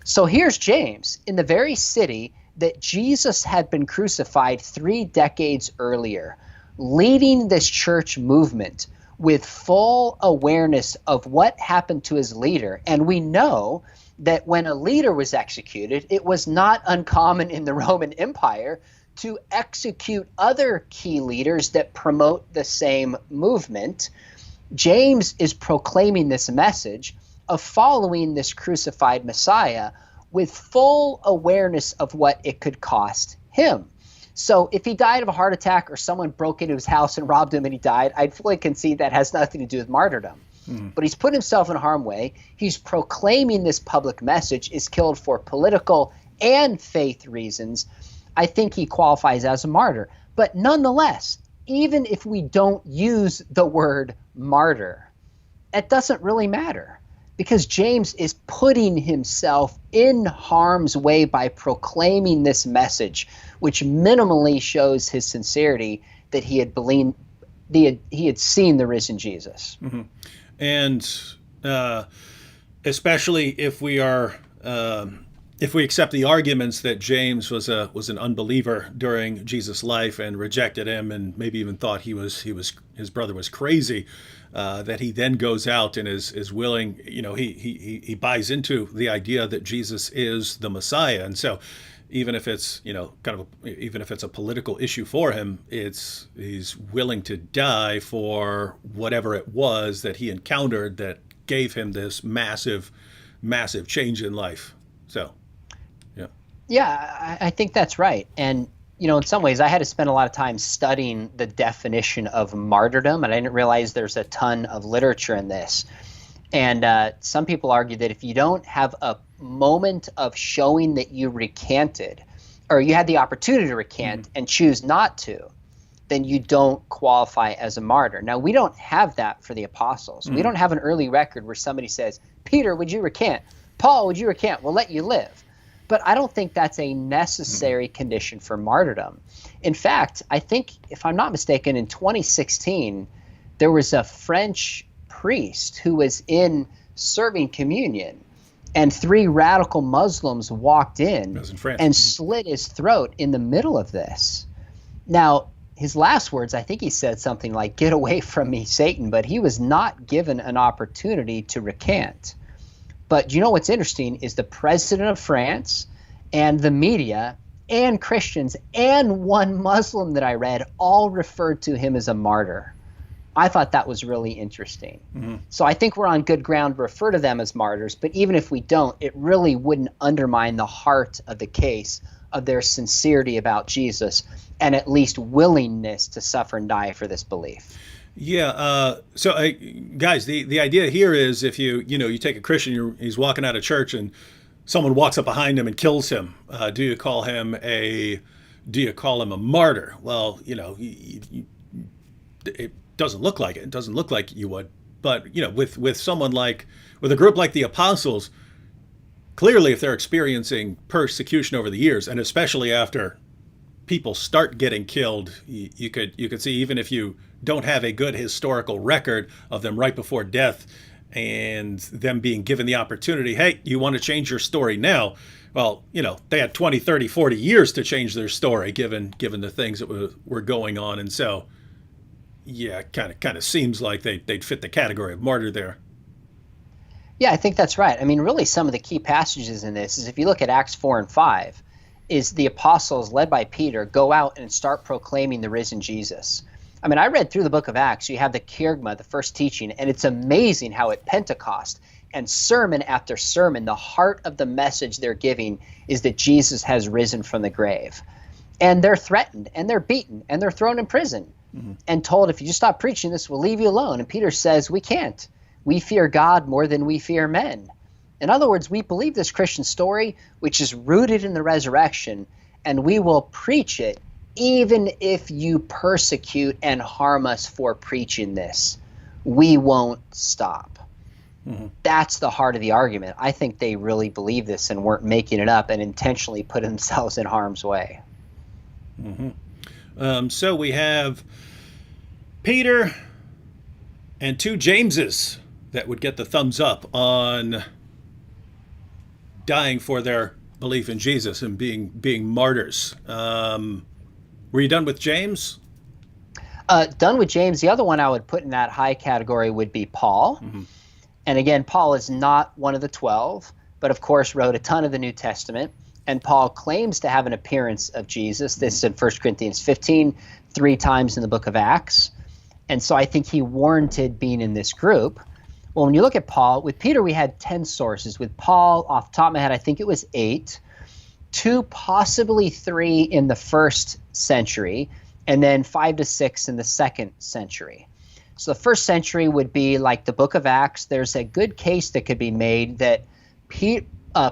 So here's James in the very city that Jesus had been crucified 3 decades earlier, leading this church movement with full awareness of what happened to his leader. And we know that when a leader was executed, it was not uncommon in the Roman Empire to execute other key leaders that promote the same movement. James is proclaiming this message of following this crucified Messiah with full awareness of what it could cost him. So if he died of a heart attack or someone broke into his house and robbed him and he died, I'd fully concede that has nothing to do with martyrdom. But he's put himself in harm's way. He's proclaiming this public message, is killed for political and faith reasons. I think he qualifies as a martyr. But nonetheless, even if we don't use the word martyr, it doesn't really matter, because James is putting himself in harm's way by proclaiming this message, which minimally shows his sincerity that he had seen the risen Jesus. Mm-hmm. And especially if we accept the arguments that James was an unbeliever during Jesus' life and rejected him, and maybe even thought his brother was crazy, that he then goes out and is willing, he buys into the idea that Jesus is the Messiah, and so even if it's even if it's a political issue for him, he's willing to die for whatever it was that he encountered that gave him this massive change in life. So. Yeah, I think that's right. And, in some ways I had to spend a lot of time studying the definition of martyrdom, and I didn't realize there's a ton of literature in this. And some people argue that if you don't have a moment of showing that you recanted, or you had the opportunity to recant and choose not to, then you don't qualify as a martyr. Now, we don't have that for the apostles. We don't have an early record where somebody says, Peter, would you recant? Paul, would you recant? We'll let you live. But I don't think that's a necessary condition for martyrdom. In fact, I think, if I'm not mistaken, in 2016, there was a French priest who was in serving communion, and 3 radical Muslims walked in and slit his throat in the middle of this. Now, his last words, I think he said something like, "Get away from me, Satan," but he was not given an opportunity to recant. But you know what's interesting is the president of France and the media and Christians and one Muslim that I read all referred to him as a martyr. I thought that was really interesting. Mm-hmm. So I think we're on good ground to refer to them as martyrs, but even if we don't, it really wouldn't undermine the heart of the case of their sincerity about Jesus and at least willingness to suffer and die for this belief. Yeah. Guys, the idea here is if you take a Christian, he's walking out of church and someone walks up behind him and kills him. Do you call him a martyr? Well, it doesn't look like it. It doesn't look like you would. But with someone like with a group like the apostles, clearly, if they're experiencing persecution over the years, and especially after people start getting killed, you could see, even if you don't have a good historical record of them right before death and them being given the opportunity, hey, you want to change your story now? Well, they had 20, 30, 40 years to change their story given the things that were going on. And so, yeah, kind of seems like they'd fit the category of martyr there. Yeah, I think that's right. I mean, really, some of the key passages in this is, if you look at Acts 4 and 5, is the apostles led by Peter go out and start proclaiming the risen Jesus. I mean, I read through the book of Acts. You have the kerygma, the first teaching, and it's amazing how at Pentecost and sermon after sermon, the heart of the message they're giving is that Jesus has risen from the grave. And they're threatened, and they're beaten, and they're thrown in prison, and told, if you just stop preaching this, we'll leave you alone. And Peter says, we can't. We fear God more than we fear men. In other words, we believe this Christian story, which is rooted in the resurrection, and we will preach it even if you persecute and harm us for preaching this. We won't stop. That's the heart of the argument. I think they really believe this and weren't making it up and intentionally put themselves in harm's way. So we have Peter and two Jameses that would get the thumbs up on dying for their belief in Jesus and being martyrs. Were you done with James? Done with James. The other one I would put in that high category would be Paul. And again, Paul is not one of the 12, but of course wrote a ton of the New Testament. And Paul claims to have an appearance of Jesus. This is in 1 Corinthians 15, 3 times in the book of Acts. And so I think he warranted being in this group. Well, when you look at Paul, with Peter we had 10 sources. With Paul, off the top of my head, I think it was 8. 2, possibly 3 in the first century, and then 5 to 6 in the second century. So the first century would be like the book of Acts. There's a good case that could be made that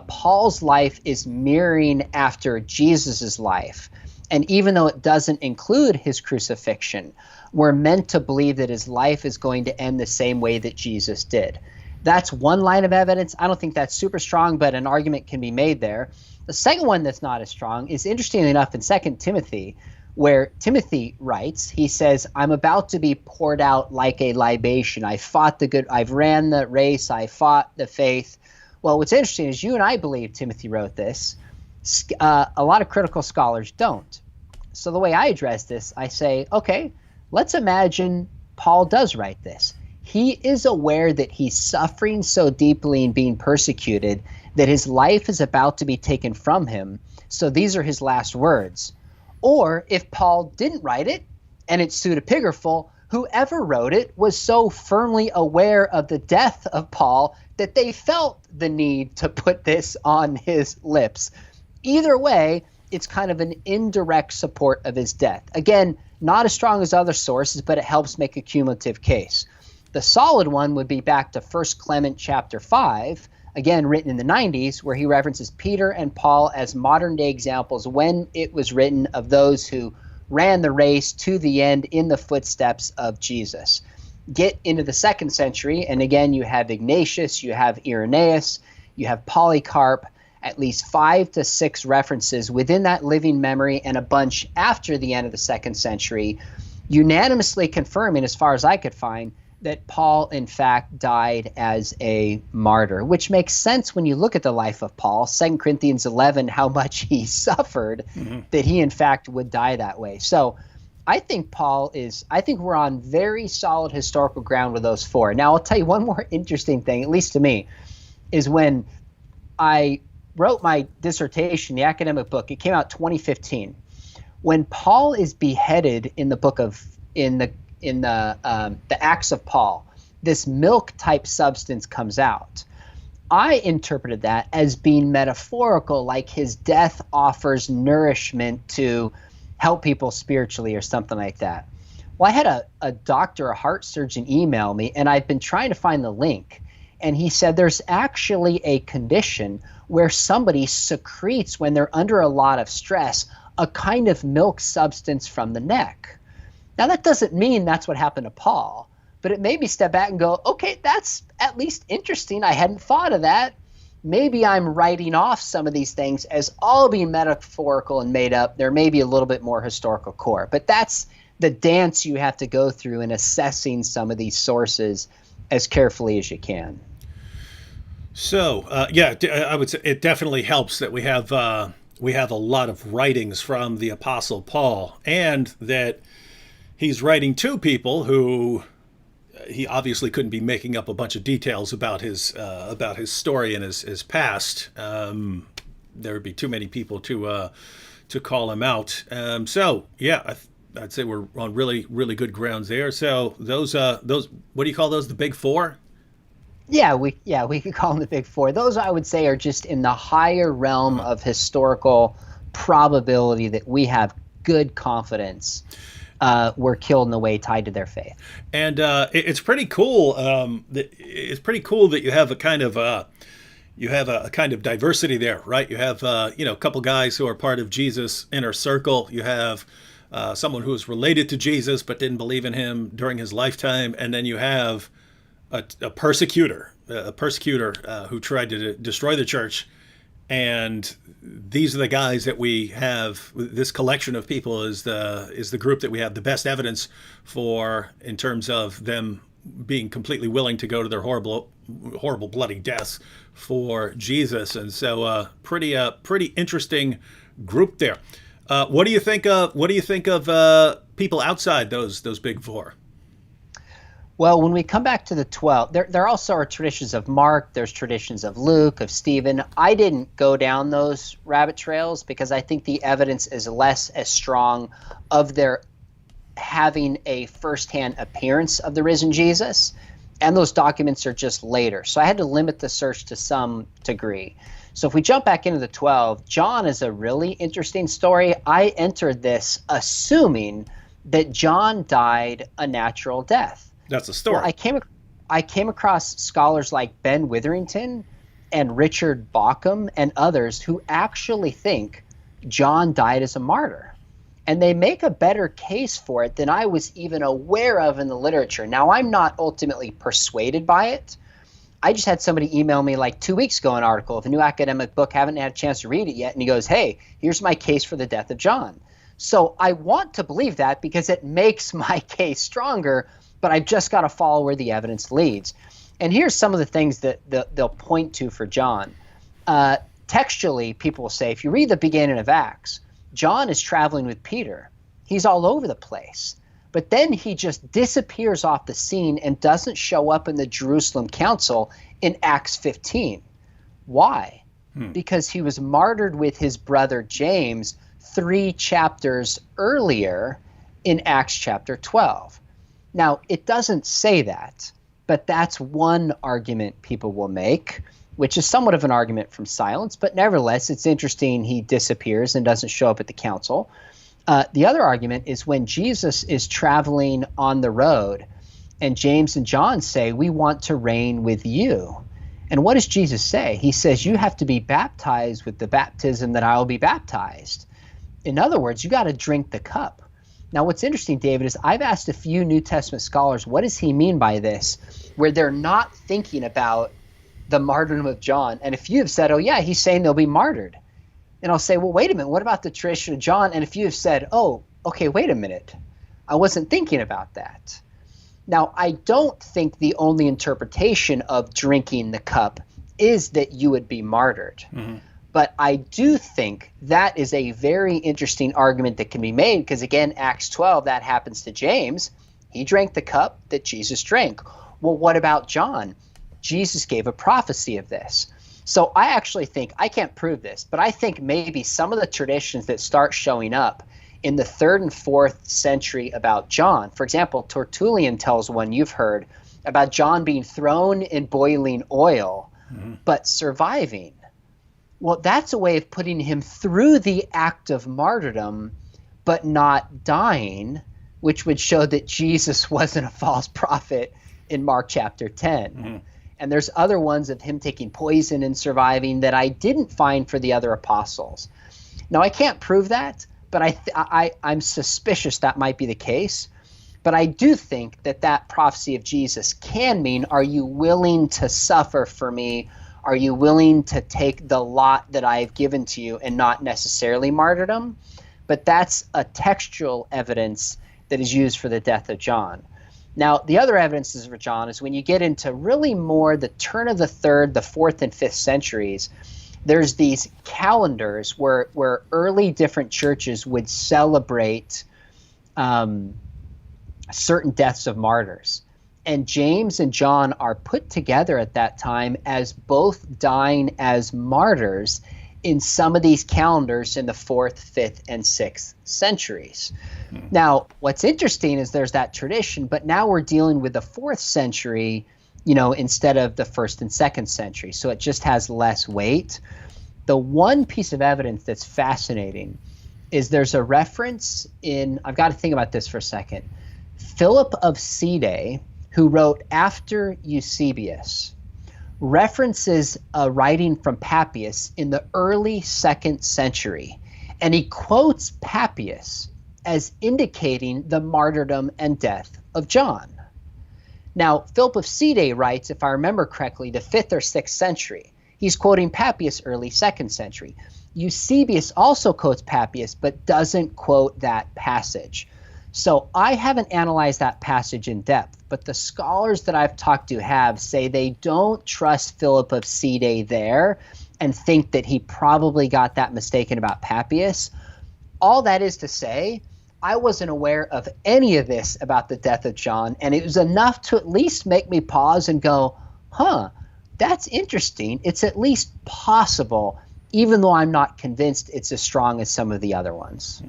Paul's life is mirroring after Jesus's life. And even though it doesn't include his crucifixion, we're meant to believe that his life is going to end the same way that Jesus did. That's one line of evidence. I don't think that's super strong, but an argument can be made there. The second one that's not as strong is, interestingly enough, in 2 Timothy, where Timothy writes, he says, I'm about to be poured out like a libation. I've ran the race, I fought the faith. Well, what's interesting is you and I believe Timothy wrote this. A lot of critical scholars don't. So the way I address this, I say, okay, let's imagine Paul does write this. He is aware that he's suffering so deeply and being persecuted that his life is about to be taken from him. So these are his last words. Or if Paul didn't write it and it's pseudepigraphal, whoever wrote it was so firmly aware of the death of Paul that they felt the need to put this on his lips. Either way, it's kind of an indirect support of his death. Again, not as strong as other sources, but it helps make a cumulative case. The solid one would be back to 1 Clement chapter 5, again written in the 90s, where he references Peter and Paul as modern-day examples when it was written of those who ran the race to the end in the footsteps of Jesus. Get into the 2nd century, and again you have Ignatius, you have Irenaeus, you have Polycarp, at least 5 to 6 references within that living memory and a bunch after the end of the 2nd century, unanimously confirming, as far as I could find, that Paul, in fact, died as a martyr, which makes sense when you look at the life of Paul. 2 Corinthians 11, how much he suffered, that he, in fact, would die that way. So I think we're on very solid historical ground with those 4. Now, I'll tell you one more interesting thing, at least to me, is when I wrote my dissertation, the academic book, it came out 2015. When Paul is beheaded in the book of, in the Acts of Paul, this milk-type substance comes out. I interpreted that as being metaphorical, like his death offers nourishment to help people spiritually or something like that. Well, I had a doctor, a heart surgeon, email me, and I've been trying to find the link. And he said there's actually a condition where somebody secretes, when they're under a lot of stress, a kind of milk substance from the neck. Now, that doesn't mean that's what happened to Paul, but it made me step back and go, okay, that's at least interesting. I hadn't thought of that. Maybe I'm writing off some of these things as all being metaphorical and made up. There may be a little bit more historical core, but that's the dance you have to go through in assessing some of these sources as carefully as you can. So, I would say it definitely helps that we have a lot of writings from the Apostle Paul, and that he's writing to people who he obviously couldn't be making up a bunch of details about his story and his past. There would be too many people to call him out. I'd say we're on really, really good grounds there. So those what do you call those? The big four? Yeah, we could call them the big four. Those, I would say, are just in the higher realm of historical probability that we have good confidence were killed in the way tied to their faith. And it's pretty cool. It's pretty cool that you have a kind of diversity there, right? You have a couple guys who are part of Jesus' inner circle. You have someone who was related to Jesus but didn't believe in him during his lifetime, and then you have a persecutor who tried to destroy the church. And these are the guys that we have. This collection of people is the group that we have the best evidence for in terms of them being completely willing to go to their horrible bloody deaths for Jesus. And so pretty interesting group there. What do you think of people outside those big four? Well, when we come back to the 12, there also are traditions of Mark, there's traditions of Luke, of Stephen. I didn't go down those rabbit trails because I think the evidence is less as strong of their having a firsthand appearance of the risen Jesus, and those documents are just later. So I had to limit the search to some degree. So if we jump back into the 12, John is a really interesting story. I entered this assuming that John died a natural death. That's a story. Well, I came across scholars like Ben Witherington and Richard Bauckham and others who actually think John died as a martyr. And they make a better case for it than I was even aware of in the literature. Now, I'm not ultimately persuaded by it. I just had somebody email me like 2 weeks ago an article of a new academic book, haven't had a chance to read it yet, and he goes, hey, here's my case for the death of John. So I want to believe that because it makes my case stronger, but I've just got to follow where the evidence leads. And here's some of the things that they'll point to for John. Textually, people will say, if you read the beginning of Acts, John is traveling with Peter. He's all over the place. But then he just disappears off the scene and doesn't show up in the Jerusalem Council in Acts 15. Why? Because he was martyred with his brother James 3 chapters earlier in Acts chapter 12. Now, it doesn't say that, but that's one argument people will make, which is somewhat of an argument from silence, but nevertheless, it's interesting he disappears and doesn't show up at the council. The other argument is when Jesus is traveling on the road and James and John say, we want to reign with you. And what does Jesus say? He says, you have to be baptized with the baptism that I will be baptized. In other words, you got to drink the cup. Now, what's interesting, David, is I've asked a few New Testament scholars, what does he mean by this, where they're not thinking about the martyrdom of John. And a few have said, oh, yeah, he's saying they'll be martyred. And I'll say, well, wait a minute, what about the tradition of John? And a few have said, oh, okay, wait a minute. I wasn't thinking about that. Now, I don't think the only interpretation of drinking the cup is that you would be martyred. Mm-hmm. But I do think that is a very interesting argument that can be made because, again, Acts 12, that happens to James. He drank the cup that Jesus drank. Well, what about John? Jesus gave a prophecy of this. So I actually think, I can't prove this, but I think maybe some of the traditions that start showing up in the 3rd and 4th century about John, for example, Tertullian tells one you've heard about John being thrown in boiling oil, but surviving. Well, that's a way of putting him through the act of martyrdom, but not dying, which would show that Jesus wasn't a false prophet in Mark chapter 10. Mm-hmm. And there's other ones of him taking poison and surviving that I didn't find for the other apostles. Now, I can't prove that, but I'm suspicious that might be the case. But I do think that that prophecy of Jesus can mean, are you willing to suffer for me? Are you willing to take the lot that I have given to you, and not necessarily martyrdom? But that's a textual evidence that is used for the death of John. Now, the other evidences for John is when you get into really more the turn of the 3rd, the 4th, and 5th centuries, there's these calendars where early different churches would celebrate certain deaths of martyrs. And James and John are put together at that time as both dying as martyrs in some of these calendars in the 4th, 5th, and 6th centuries. Now, what's interesting is there's that tradition, but now we're dealing with the 4th century, instead of the 1st and 2nd century. So it just has less weight. The one piece of evidence that's fascinating is there's a reference I've got to think about this for a second. Philip of Sidon, who wrote after Eusebius, references a writing from Papias in the early 2nd century, and he quotes Papias as indicating the martyrdom and death of John. Now, Philip of Sidon writes, if I remember correctly, the 5th or 6th century. He's quoting Papias early 2nd century. Eusebius also quotes Papias, but doesn't quote that passage. So I haven't analyzed that passage in depth, but the scholars that I've talked to have say they don't trust Philip of Sidon there and think that he probably got that mistaken about Papias. All that is to say, I wasn't aware of any of this about the death of John, and it was enough to at least make me pause and go, that's interesting. It's at least possible, even though I'm not convinced it's as strong as some of the other ones.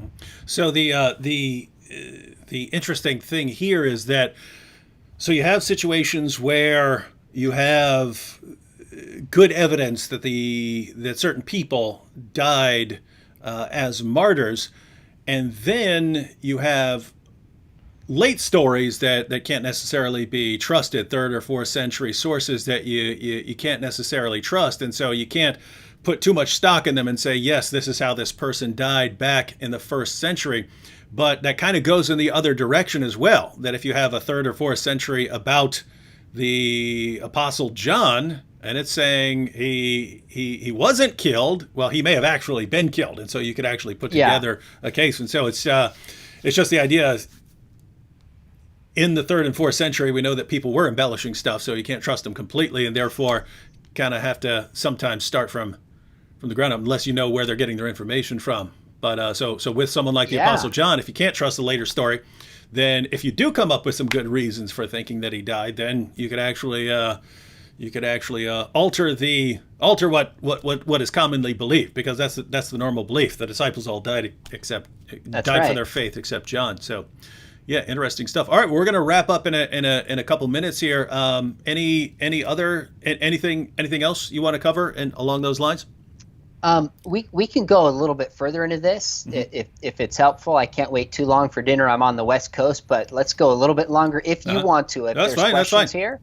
So the interesting thing here is that, so you have situations where you have good evidence that certain people died as martyrs, and then you have late stories that can't necessarily be trusted, 3rd or 4th century sources that you can't necessarily trust, and so you can't put too much stock in them and say, yes, this is how this person died back in the 1st century. But that kind of goes in the other direction as well, that if you have a 3rd or 4th century about the Apostle John, and it's saying he wasn't killed, well, he may have actually been killed, and so you could actually put together a case. And so it's just the idea, in the 3rd and 4th century, we know that people were embellishing stuff, so you can't trust them completely, and therefore kind of have to sometimes start from the ground up, unless you know where they're getting their information from. But so with someone like the Apostle John, if you can't trust the later story, then if you do come up with some good reasons for thinking that he died, then you could actually alter what is commonly believed, because that's the normal belief. The disciples all died for their faith except John. So yeah, interesting stuff. All right, we're going to wrap up in a couple minutes here. Anything else you want to cover along those lines? We can go a little bit further into this if it's helpful. I can't wait too long for dinner. I'm on the West Coast, but let's go a little bit longer if you want to. If there's questions here,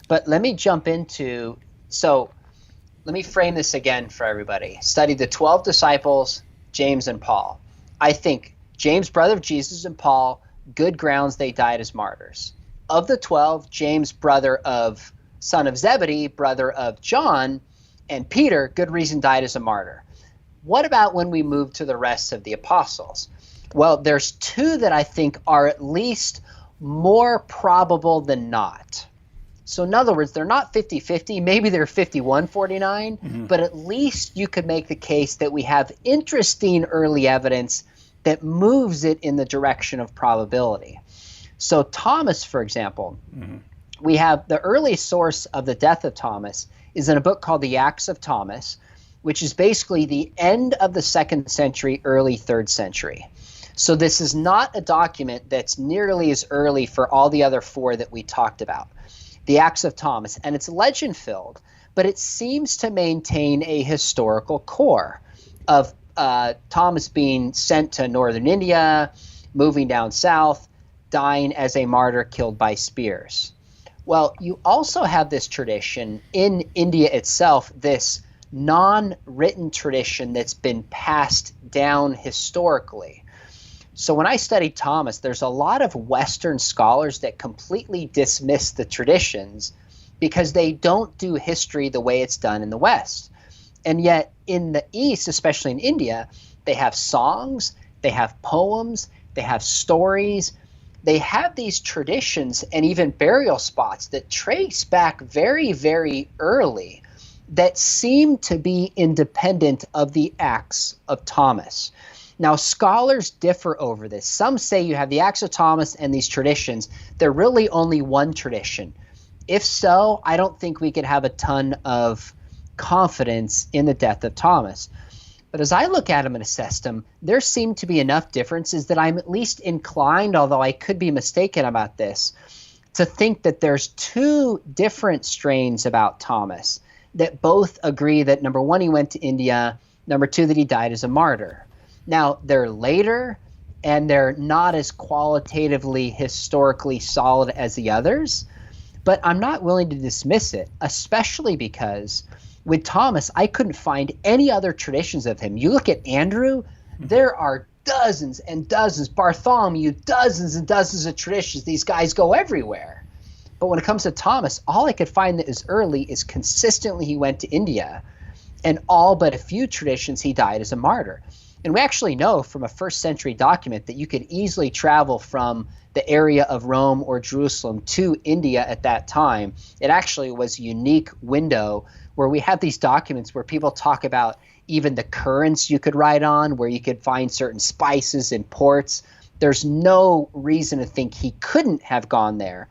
but let me jump into. So let me frame this again for everybody. Study the 12 disciples, James and Paul. I think James, brother of Jesus, and Paul, good grounds they died as martyrs. Of the 12, James, son of Zebedee, brother of John, and Peter, good reason, died as a martyr. What about when we move to the rest of the apostles? Well, there's 2 that I think are at least more probable than not. So in other words, they're not 50-50, maybe they're 51-49, but at least you could make the case that we have interesting early evidence that moves it in the direction of probability. So Thomas, for example, we have the earliest source of the death of Thomas is in a book called The Acts of Thomas, which is basically the end of the 2nd century, early 3rd century. So this is not a document that's nearly as early for all the other 4 that we talked about. The Acts of Thomas, and it's legend-filled, but it seems to maintain a historical core of Thomas being sent to northern India, moving down south, dying as a martyr killed by spears. Well, you also have this tradition in India itself, this non-written tradition that's been passed down historically. So when I studied Thomas, there's a lot of Western scholars that completely dismiss the traditions because they don't do history the way it's done in the West. And yet in the East, especially in India, they have songs, they have poems, they have stories. They have these traditions and even burial spots that trace back very, very early that seem to be independent of the Acts of Thomas. Now, scholars differ over this. Some say you have the Acts of Thomas and these traditions. They're really only one tradition. If so, I don't think we could have a ton of confidence in the death of Thomas. But as I look at him and assess him, there seem to be enough differences that I'm at least inclined, although I could be mistaken about this, to think that there's two different strains about Thomas that both agree that, number one, he went to India, number two, that he died as a martyr. Now, they're later, and they're not as qualitatively, historically solid as the others, but I'm not willing to dismiss it, especially because with Thomas, I couldn't find any other traditions of him. You look at Andrew, there are dozens and dozens. Bartholomew, dozens and dozens of traditions. These guys go everywhere. But when it comes to Thomas, all I could find that is early is consistently he went to India, and all but a few traditions he died as a martyr. And we actually know from a first century document that you could easily travel from the area of Rome or Jerusalem to India at that time. It actually was a unique window where we have these documents where people talk about even the currents you could ride on, where you could find certain spices and ports. There's no reason to think he couldn't have gone there.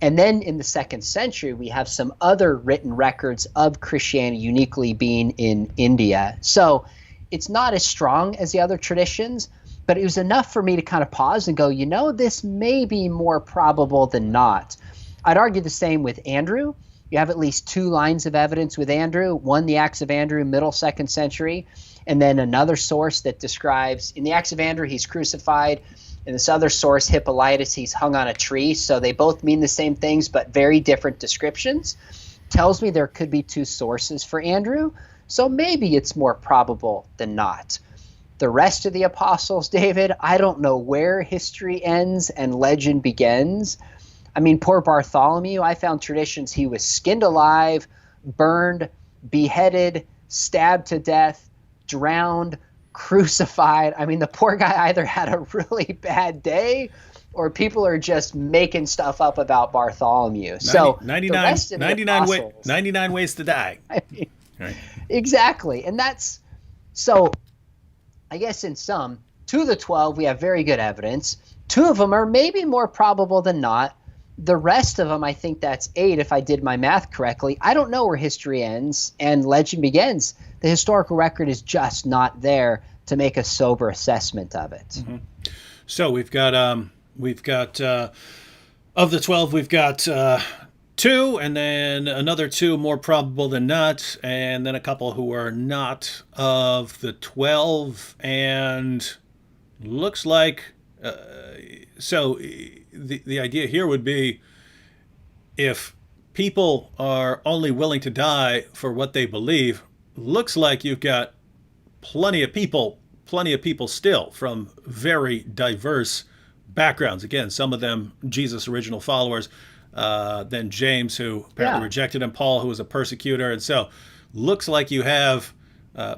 And then in the 2nd century, we have some other written records of Christianity uniquely being in India. So it's not as strong as the other traditions, but it was enough for me to kind of pause and go, this may be more probable than not. I'd argue the same with Andrew. You have at least two lines of evidence with Andrew, one, the Acts of Andrew, middle 2nd century, and then another source that describes, in the Acts of Andrew, he's crucified. In this other source, Hippolytus, he's hung on a tree. So they both mean the same things, but very different descriptions. Tells me there could be two sources for Andrew. So maybe it's more probable than not. The rest of the apostles, David, I don't know where history ends and legend begins. I mean, poor Bartholomew, I found traditions he was skinned alive, burned, beheaded, stabbed to death, drowned, crucified. I mean, the poor guy either had a really bad day or people are just making stuff up about Bartholomew. So 99 ways to die. I mean, right. Exactly. And that's so I guess in sum, 2 of the 12, we have very good evidence. 2 of them are maybe more probable than not. The rest of them, I think that's 8 if I did my math correctly. I don't know where history ends and legend begins. The historical record is just not there to make a sober assessment of it. Mm-hmm. So we've got of the 12, we've got 2, and then another 2 more probable than not, and then a couple who are not of the 12, and looks like so the idea here would be if people are only willing to die for what they believe, looks like you've got plenty of people still from very diverse backgrounds. Again, some of them Jesus' original followers, then James, who apparently rejected him, Paul, who was a persecutor. And so looks like you have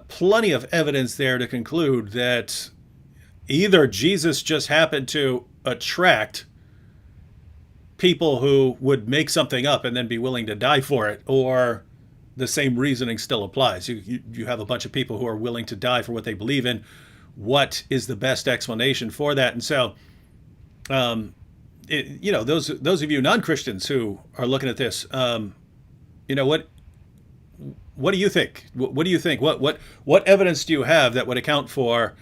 plenty of evidence there to conclude that either Jesus just happened to attract people who would make something up and then be willing to die for it, or the same reasoning still applies. You have a bunch of people who are willing to die for what they believe in. What is the best explanation for that? And so, those of you non-Christians who are looking at this, what do you think? What do you think? What evidence do you have that would account for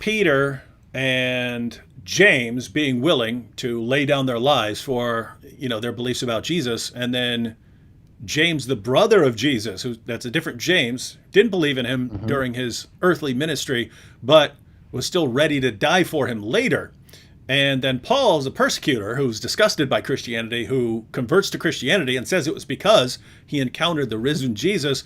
Peter and James being willing to lay down their lives for, their beliefs about Jesus, and then James, the brother of Jesus, that's a different James, didn't believe in him during his earthly ministry, but was still ready to die for him later. And then Paul's a persecutor who's disgusted by Christianity, who converts to Christianity and says it was because he encountered the risen Jesus.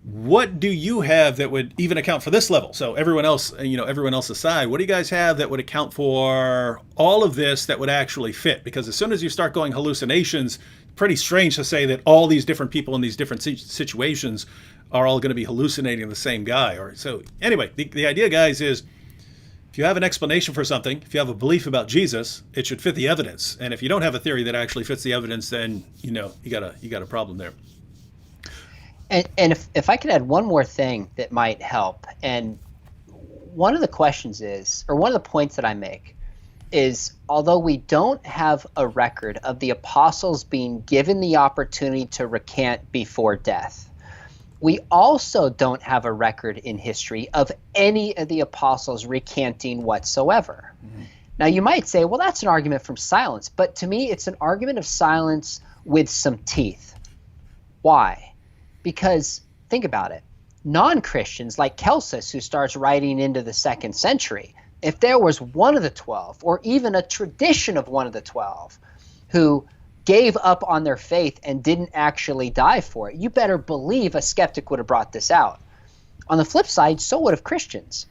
what do you have that would even account for this level? So everyone else, everyone else aside, what do you guys have that would account for all of this that would actually fit? Because as soon as you start going hallucinations, pretty strange to say that all these different people in these different situations are all going to be hallucinating the same guy. Or so anyway, the idea, guys, is if you have an explanation for something, if you have a belief about Jesus, it should fit the evidence. And if you don't have a theory that actually fits the evidence, then you got a problem there. And if I could add one more thing that might help, and one of the questions is, or one of the points that I make is, although we don't have a record of the apostles being given the opportunity to recant before death, we also don't have a record in history of any of the apostles recanting whatsoever. Mm-hmm. Now, you might say, well, that's an argument from silence. But to me, it's an argument of silence with some teeth. Why? Because think about it. Non-Christians like Celsus, who starts writing into the 2nd century, if there was one of the 12, or even a tradition of one of the 12, who gave up on their faith and didn't actually die for it, you better believe a skeptic would have brought this out. On the flip side, so would have Christians,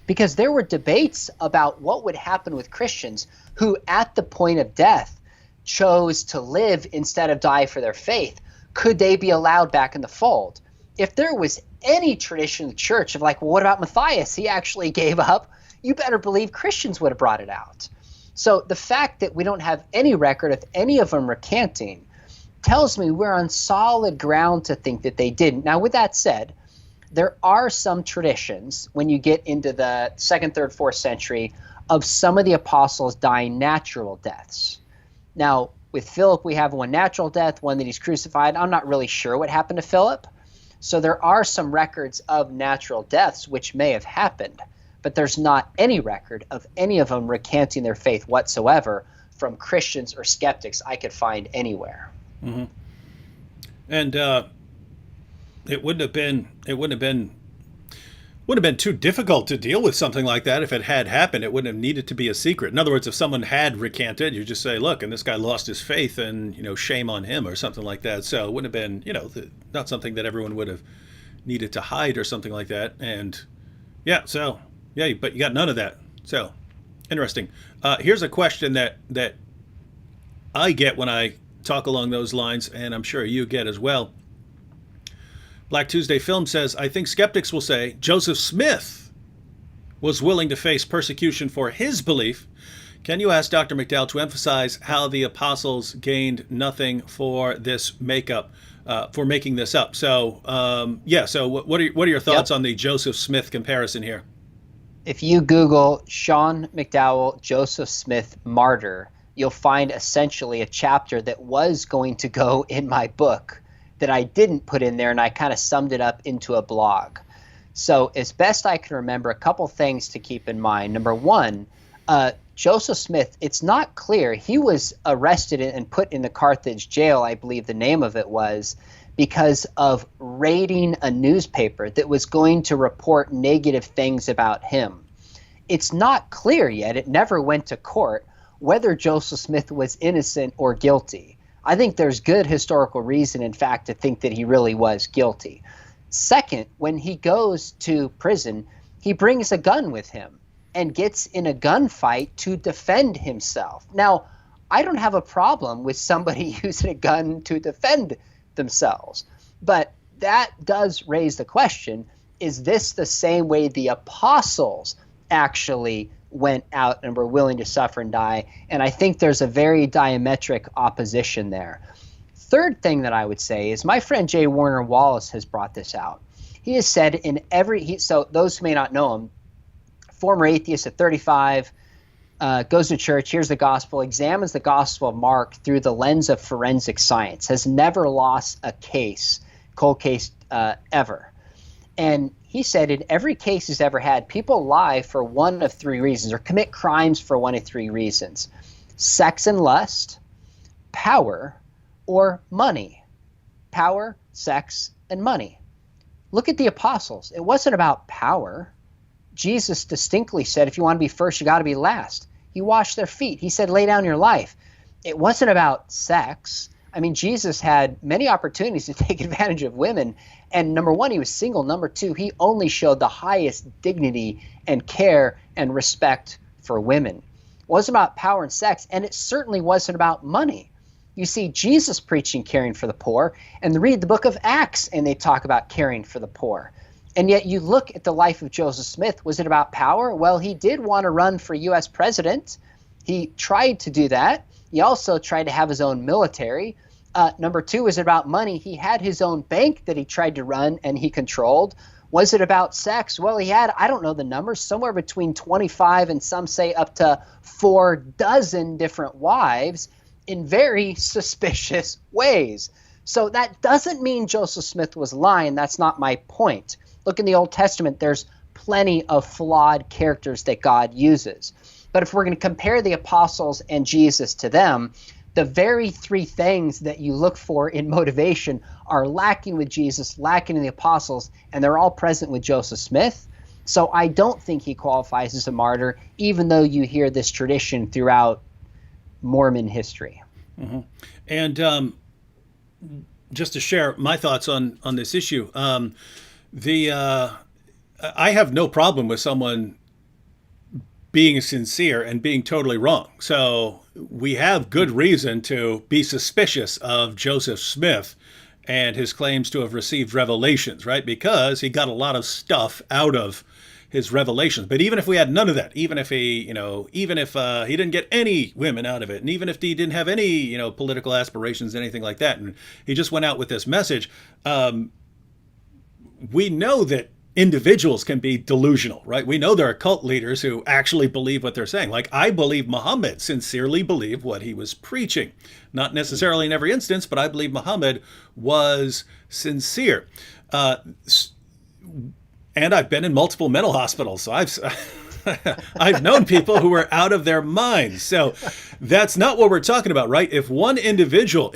because there were debates about what would happen with Christians who at the point of death chose to live instead of die for their faith. Could they be allowed back in the fold? If there was any tradition in the church of like, well, what about Matthias? He actually gave up. You better believe Christians would have brought it out. So the fact that we don't have any record of any of them recanting tells me we're on solid ground to think that they didn't. Now, with that said, there are some traditions when you get into the 2nd, 3rd, 4th century of some of the apostles dying natural deaths. Now, with Philip, we have one natural death, one that he's crucified. I'm not really sure what happened to Philip. So there are some records of natural deaths which may have happened, but there's not any record of any of them recanting their faith whatsoever from Christians or skeptics I could find anywhere. Mm-hmm. And it wouldn't have been too difficult to deal with something like that if it had happened. It wouldn't have needed to be a secret. In other words, if someone had recanted, you just say, look, and this guy lost his faith, and shame on him or something like that. So it wouldn't have been not something that everyone would have needed to hide or something like that. And but you got none of that. So interesting. Here's a question that I get when I talk along those lines, and I'm sure you get as well. Black Tuesday Film says, I think skeptics will say Joseph Smith was willing to face persecution for his belief. Can you ask Dr. McDowell to emphasize how the apostles gained nothing for this for making this up? So, so what are your thoughts on the Joseph Smith comparison here? If you Google Sean McDowell, Joseph Smith, martyr, you'll find essentially a chapter that was going to go in my book that I didn't put in there, and I kind of summed it up into a blog. So as best I can remember, a couple things to keep in mind. Number one, Joseph Smith, it's not clear. He was arrested and put in the Carthage jail, I believe the name of it was, because of raiding a newspaper that was going to report negative things about him. It's not clear yet, it never went to court, whether Joseph Smith was innocent or guilty. I think there's good historical reason, in fact, to think that he really was guilty. Second, when he goes to prison, he brings a gun with him and gets in a gunfight to defend himself. Now, I don't have a problem with somebody using a gun to defend themselves, but that does raise the question, is this the same way the apostles actually went out and were willing to suffer and die? And I think there's a very diametric opposition there. Third thing that I would say is my friend J. Warner Wallace has brought this out. He has said so those who may not know him, former atheist at 35, goes to church, hears the gospel, examines the Gospel of Mark through the lens of forensic science, has never lost a cold case ever. And he said in every case he's ever had, people lie for one of three reasons, or commit crimes for one of three reasons: sex and lust, power, or money. Power, sex, and money. Look at the apostles. It wasn't about power. Jesus distinctly said, if you want to be first, you got to be last. He washed their feet. He said, lay down your life. It wasn't about sex. I mean, Jesus had many opportunities to take advantage of women. And number one, he was single. Number two, he only showed the highest dignity and care and respect for women. It wasn't about power and sex, and it certainly wasn't about money. You see Jesus preaching caring for the poor, and read the book of Acts, and they talk about caring for the poor. And yet you look at the life of Joseph Smith. Was it about power? Well, he did want to run for U.S. president. He tried to do that. He also tried to have his own military. Number two, was it about money? He had his own bank that he tried to run and he controlled. Was it about sex? Well, he had, I don't know the numbers, somewhere between 25 and some say up to 4 dozen different wives in very suspicious ways. So that doesn't mean Joseph Smith was lying. That's not my point. Look in the Old Testament, there's plenty of flawed characters that God uses. But if we're going to compare the apostles and Jesus to them, the very 3 things that you look for in motivation are lacking with Jesus, lacking in the apostles, and they're all present with Joseph Smith. So I don't think he qualifies as a martyr, even though you hear this tradition throughout Mormon history. Mm-hmm. And just to share my thoughts on this issue, I have no problem with someone being sincere and being totally wrong. So we have good reason to be suspicious of Joseph Smith and his claims to have received revelations, right? Because he got a lot of stuff out of his revelations. But even if we had none of that, even if he didn't get any women out of it, and even if he didn't have any, political aspirations, anything like that, and he just went out with this message, we know that individuals can be delusional, right? We know there are cult leaders who actually believe what they're saying. Like, I believe Muhammad sincerely believed what he was preaching. Not necessarily in every instance, but I believe Muhammad was sincere. And I've been in multiple mental hospitals, so I've known people who were out of their minds. So that's not what we're talking about, right? If one individual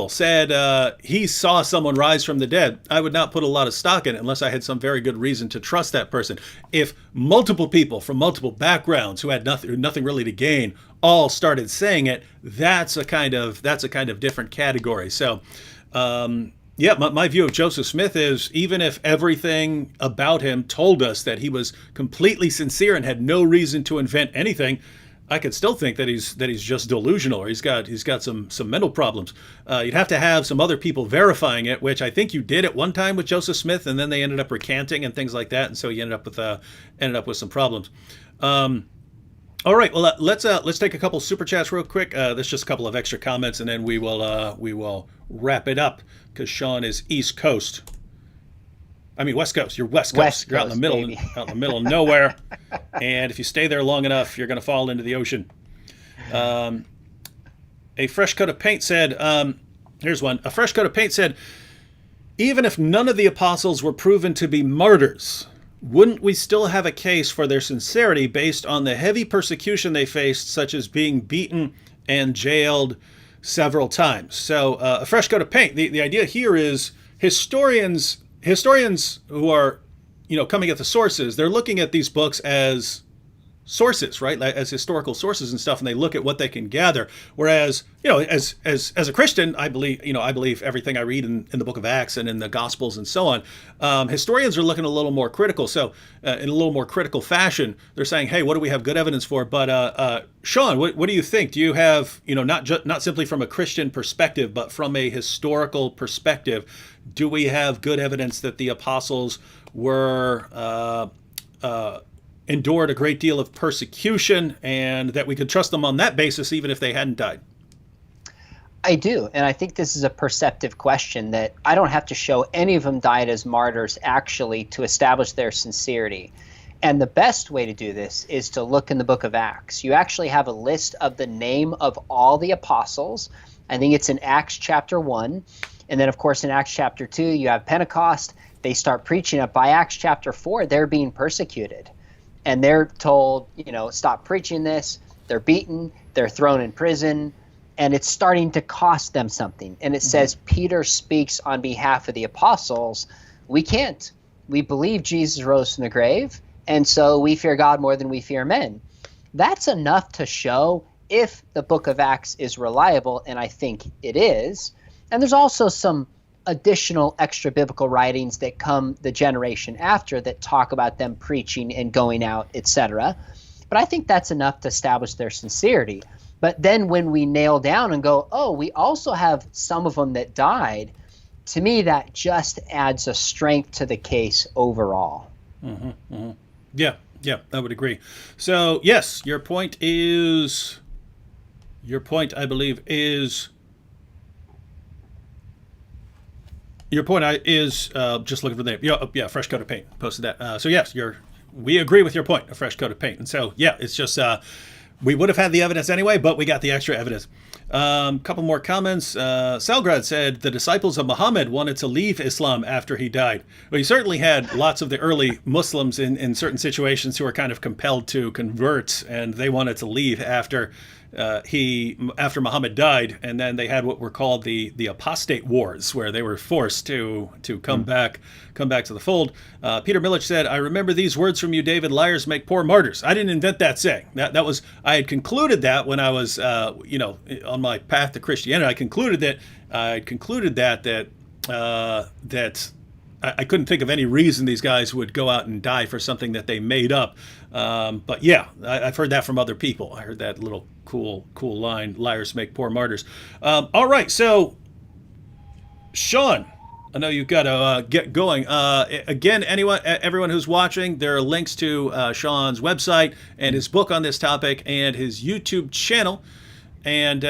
said he saw someone rise from the dead, I would not put a lot of stock in it unless I had some very good reason to trust that person. If multiple people from multiple backgrounds who had nothing really to gain all started saying it, that's a kind of different category. So yeah, my view of Joseph Smith is, even if everything about him told us that he was completely sincere and had no reason to invent anything, I could still think that he's just delusional, or he's got some mental problems. You'd have to have some other people verifying it, which I think you did at one time with Joseph Smith, and then they ended up recanting and things like that, and so you ended up with some problems. All right, well, let's take a couple super chats real quick. There's just a couple of extra comments, and then we will wrap it up, because Sean is East Coast. I mean West Coast. You're West Coast. You're out in the middle of nowhere, and if you stay there long enough, you're going to fall into the ocean. A fresh coat of paint said, here's one. A fresh coat of paint said, even if none of the apostles were proven to be martyrs, wouldn't we still have a case for their sincerity based on the heavy persecution they faced, such as being beaten and jailed several times? So a fresh coat of paint. The idea here is historians who are, coming at the sources, they're looking at these books as sources, right? As historical sources and stuff, and they look at what they can gather. Whereas, as a Christian, I believe everything I read in the book of Acts and in the Gospels and so on. Not looking a little more critical. So in a little more critical fashion, they're saying, hey, what do we have good evidence for? But Sean, what do you think? Do you have, not simply from a Christian perspective, but from a historical perspective, do we have good evidence that the apostles were endured a great deal of persecution, and that we could trust them on that basis even if they hadn't died? I do, and I think this is a perceptive question that I don't have to show any of them died as martyrs actually to establish their sincerity. And the best way to do this is to look in the book of Acts. You actually have a list of the name of all the apostles. I think it's in Acts chapter 1. And then, of course, in Acts chapter 2, you have Pentecost. They start preaching it. By Acts chapter 4, they're being persecuted. And they're told, stop preaching this. They're beaten. They're thrown in prison. And it's starting to cost them something. And it says Peter speaks on behalf of the apostles. We can't. We believe Jesus rose from the grave. And so we fear God more than we fear men. That's enough to show if the book of Acts is reliable, and I think it is, and there's also some additional extra biblical writings that come the generation after that talk about them preaching and going out, etc. But I think that's enough to establish their sincerity. But then when we nail down and go, oh, we also have some of them that died, to me that just adds a strength to the case overall. Yeah, I would agree. So yes, your point, I believe, is just looking for the name. Yeah, fresh coat of paint. Posted that. So yes, we agree with your point. A fresh coat of paint. And so yeah, it's just we would have had the evidence anyway, but we got the extra evidence. Couple more comments. Salgrad said the disciples of Muhammad wanted to leave Islam after he died. Well, he certainly had lots of the early Muslims in certain situations who were kind of compelled to convert, and they wanted to leave after Muhammad died, and then they had what were called the apostate wars, where they were forced to come back to the fold. Peter Millich said, "I remember these words from you, David. Liars make poor martyrs." I didn't invent that saying. That was, I had concluded that when I was on my path to Christianity. I concluded that I couldn't think of any reason these guys would go out and die for something that they made up. But yeah, I've heard that from other people. I heard that little cool line, liars make poor martyrs. All right, so Sean, I know you've got to get going. Again, everyone who's watching, there are links to Sean's website and his book on this topic and his YouTube channel. And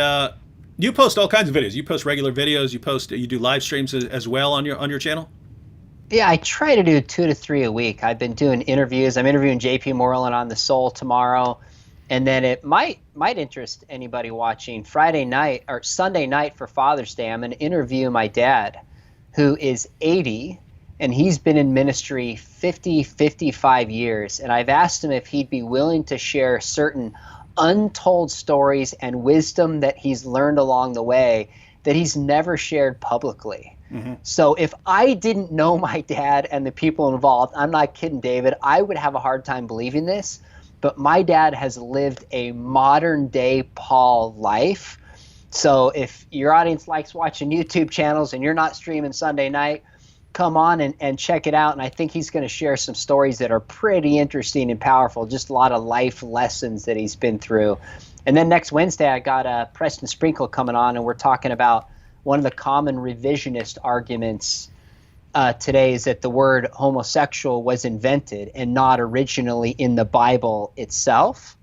you post all kinds of videos. You post regular videos. You do live streams as well on your channel. Yeah, I try to do 2 to 3 a week. I've been doing interviews. I'm interviewing J.P. Moreland on The Soul tomorrow. And then it might interest anybody watching Friday night or Sunday night for Father's Day. I'm going to interview my dad, who is 80, and he's been in ministry 55 years. And I've asked him if he'd be willing to share certain untold stories and wisdom that he's learned along the way that he's never shared publicly. So if I didn't know my dad and the people involved, I'm not kidding, David, I would have a hard time believing this. But my dad has lived a modern day Paul life. So if your audience likes watching YouTube channels and you're not streaming Sunday night, come on and check it out. And I think he's going to share some stories that are pretty interesting and powerful, just a lot of life lessons that he's been through. And then next Wednesday, I got Preston Sprinkle coming on, and we're talking about one of the common revisionist arguments today is that the word homosexual was invented and not originally in the Bible itself.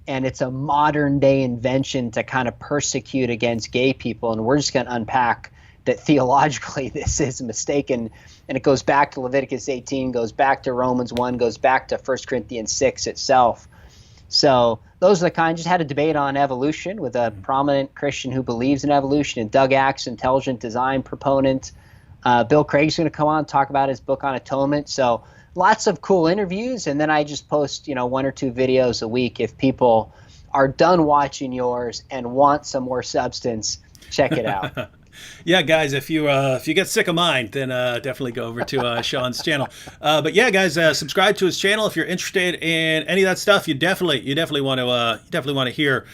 And it's a modern day invention to kind of persecute against gay people. And we're just going to unpack that theologically this is mistaken. And it goes back to Leviticus 18, goes back to Romans 1, goes back to 1 Corinthians 6 itself. So those are the kind. Just had a debate on evolution with a prominent Christian who believes in evolution, and Doug Axe, intelligent design proponent. Bill Craig's going to come on and talk about his book on atonement. So lots of cool interviews, and then I just post 1 or 2 videos a week. If people are done watching yours and want some more substance, check it out. Yeah, guys, if you get sick of mine, then definitely go over to Sean's channel. But yeah, guys, subscribe to his channel if you're interested in any of that stuff. You definitely want to hear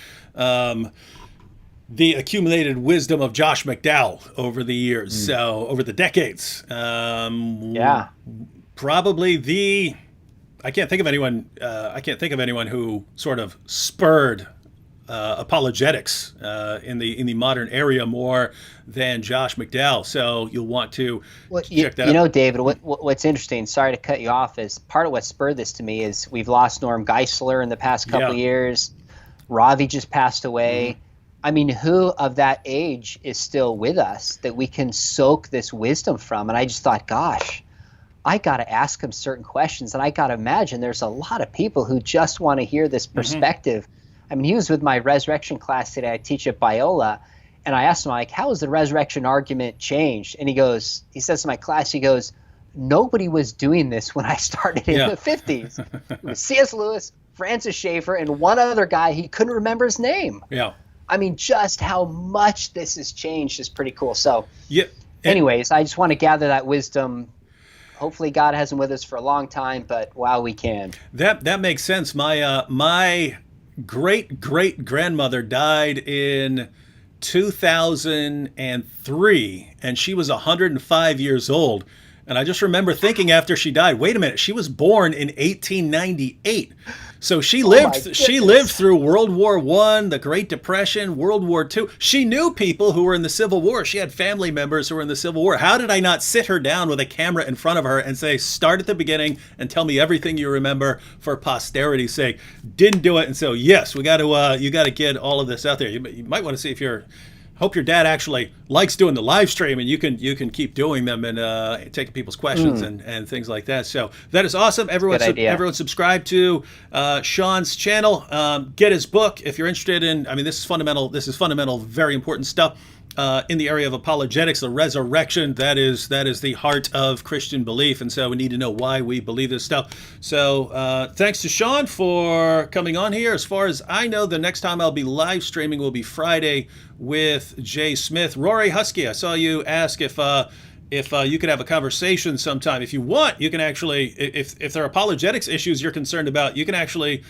the accumulated wisdom of Josh McDowell over the years, so over the decades. Yeah, probably I can't think of anyone who sort of spurred apologetics in the modern area more than Josh McDowell. So you'll want to check that out. David, what's interesting, sorry to cut you off, is part of what spurred this to me is we've lost Norm Geisler in the past couple years. Ravi just passed away. I mean, who of that age is still with us that we can soak this wisdom from? And I just thought, gosh, I got to ask him certain questions. And I got to imagine there's a lot of people who just want to hear this perspective. I mean, he was with my resurrection class today. I teach at Biola. And I asked him, like, how has the resurrection argument changed? And he says to my class, he goes, nobody was doing this when I started in the 50s. It was C.S. Lewis, Francis Schaeffer, and one other guy. He couldn't remember his name. Yeah. I mean, just how much this has changed is pretty cool. So anyways, I just want to gather that wisdom. Hopefully God has him with us for a long time, but while we can. That makes sense. My great great grandmother died in 2003, and she was 105 years old. And I just remember thinking after she died, wait a minute, she was born in 1898. So she Oh my lived she lived goodness. through World War One, the Great Depression, World War Two. She knew people who were in the Civil War. She had family members who were in the Civil War. How did I not sit her down with a camera in front of her and say, start at the beginning and tell me everything you remember for posterity's sake? Didn't do it. And so yes, we got to you got to get all of this out there. You might want to see if you're hope your dad actually likes doing the live stream, and you can keep doing them and taking people's questions and things like that. So that is awesome. Everyone, Good idea. everyone subscribe to Sean's channel. Get his book if you're interested in. I mean, this is fundamental. This is fundamental, very important stuff. In the area of apologetics, the resurrection, that is the heart of Christian belief, and so we need to know why we believe this stuff. So thanks to Sean for coming on here. As far as I know, the next time I'll be live streaming will be Friday with Jay Smith. Rory Husky, I saw you ask if you could have a conversation sometime. If you want, you can actually, if there are apologetics issues you're concerned about, you can actually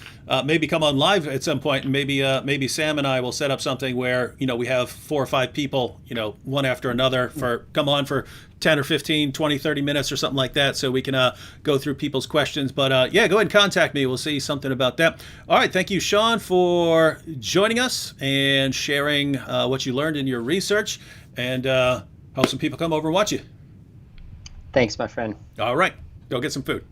maybe come on live at some point, and maybe Sam and I will set up something where we have 4 or 5 people, one after another, come on for 10 or 15, 20, 30 minutes or something like that, so we can go through people's questions. But yeah, go ahead and contact me. We'll see something about that. All right, thank you, Sean, for joining us and sharing what you learned in your research, and hope some people come over and watch you. Thanks, my friend. All right, go get some food.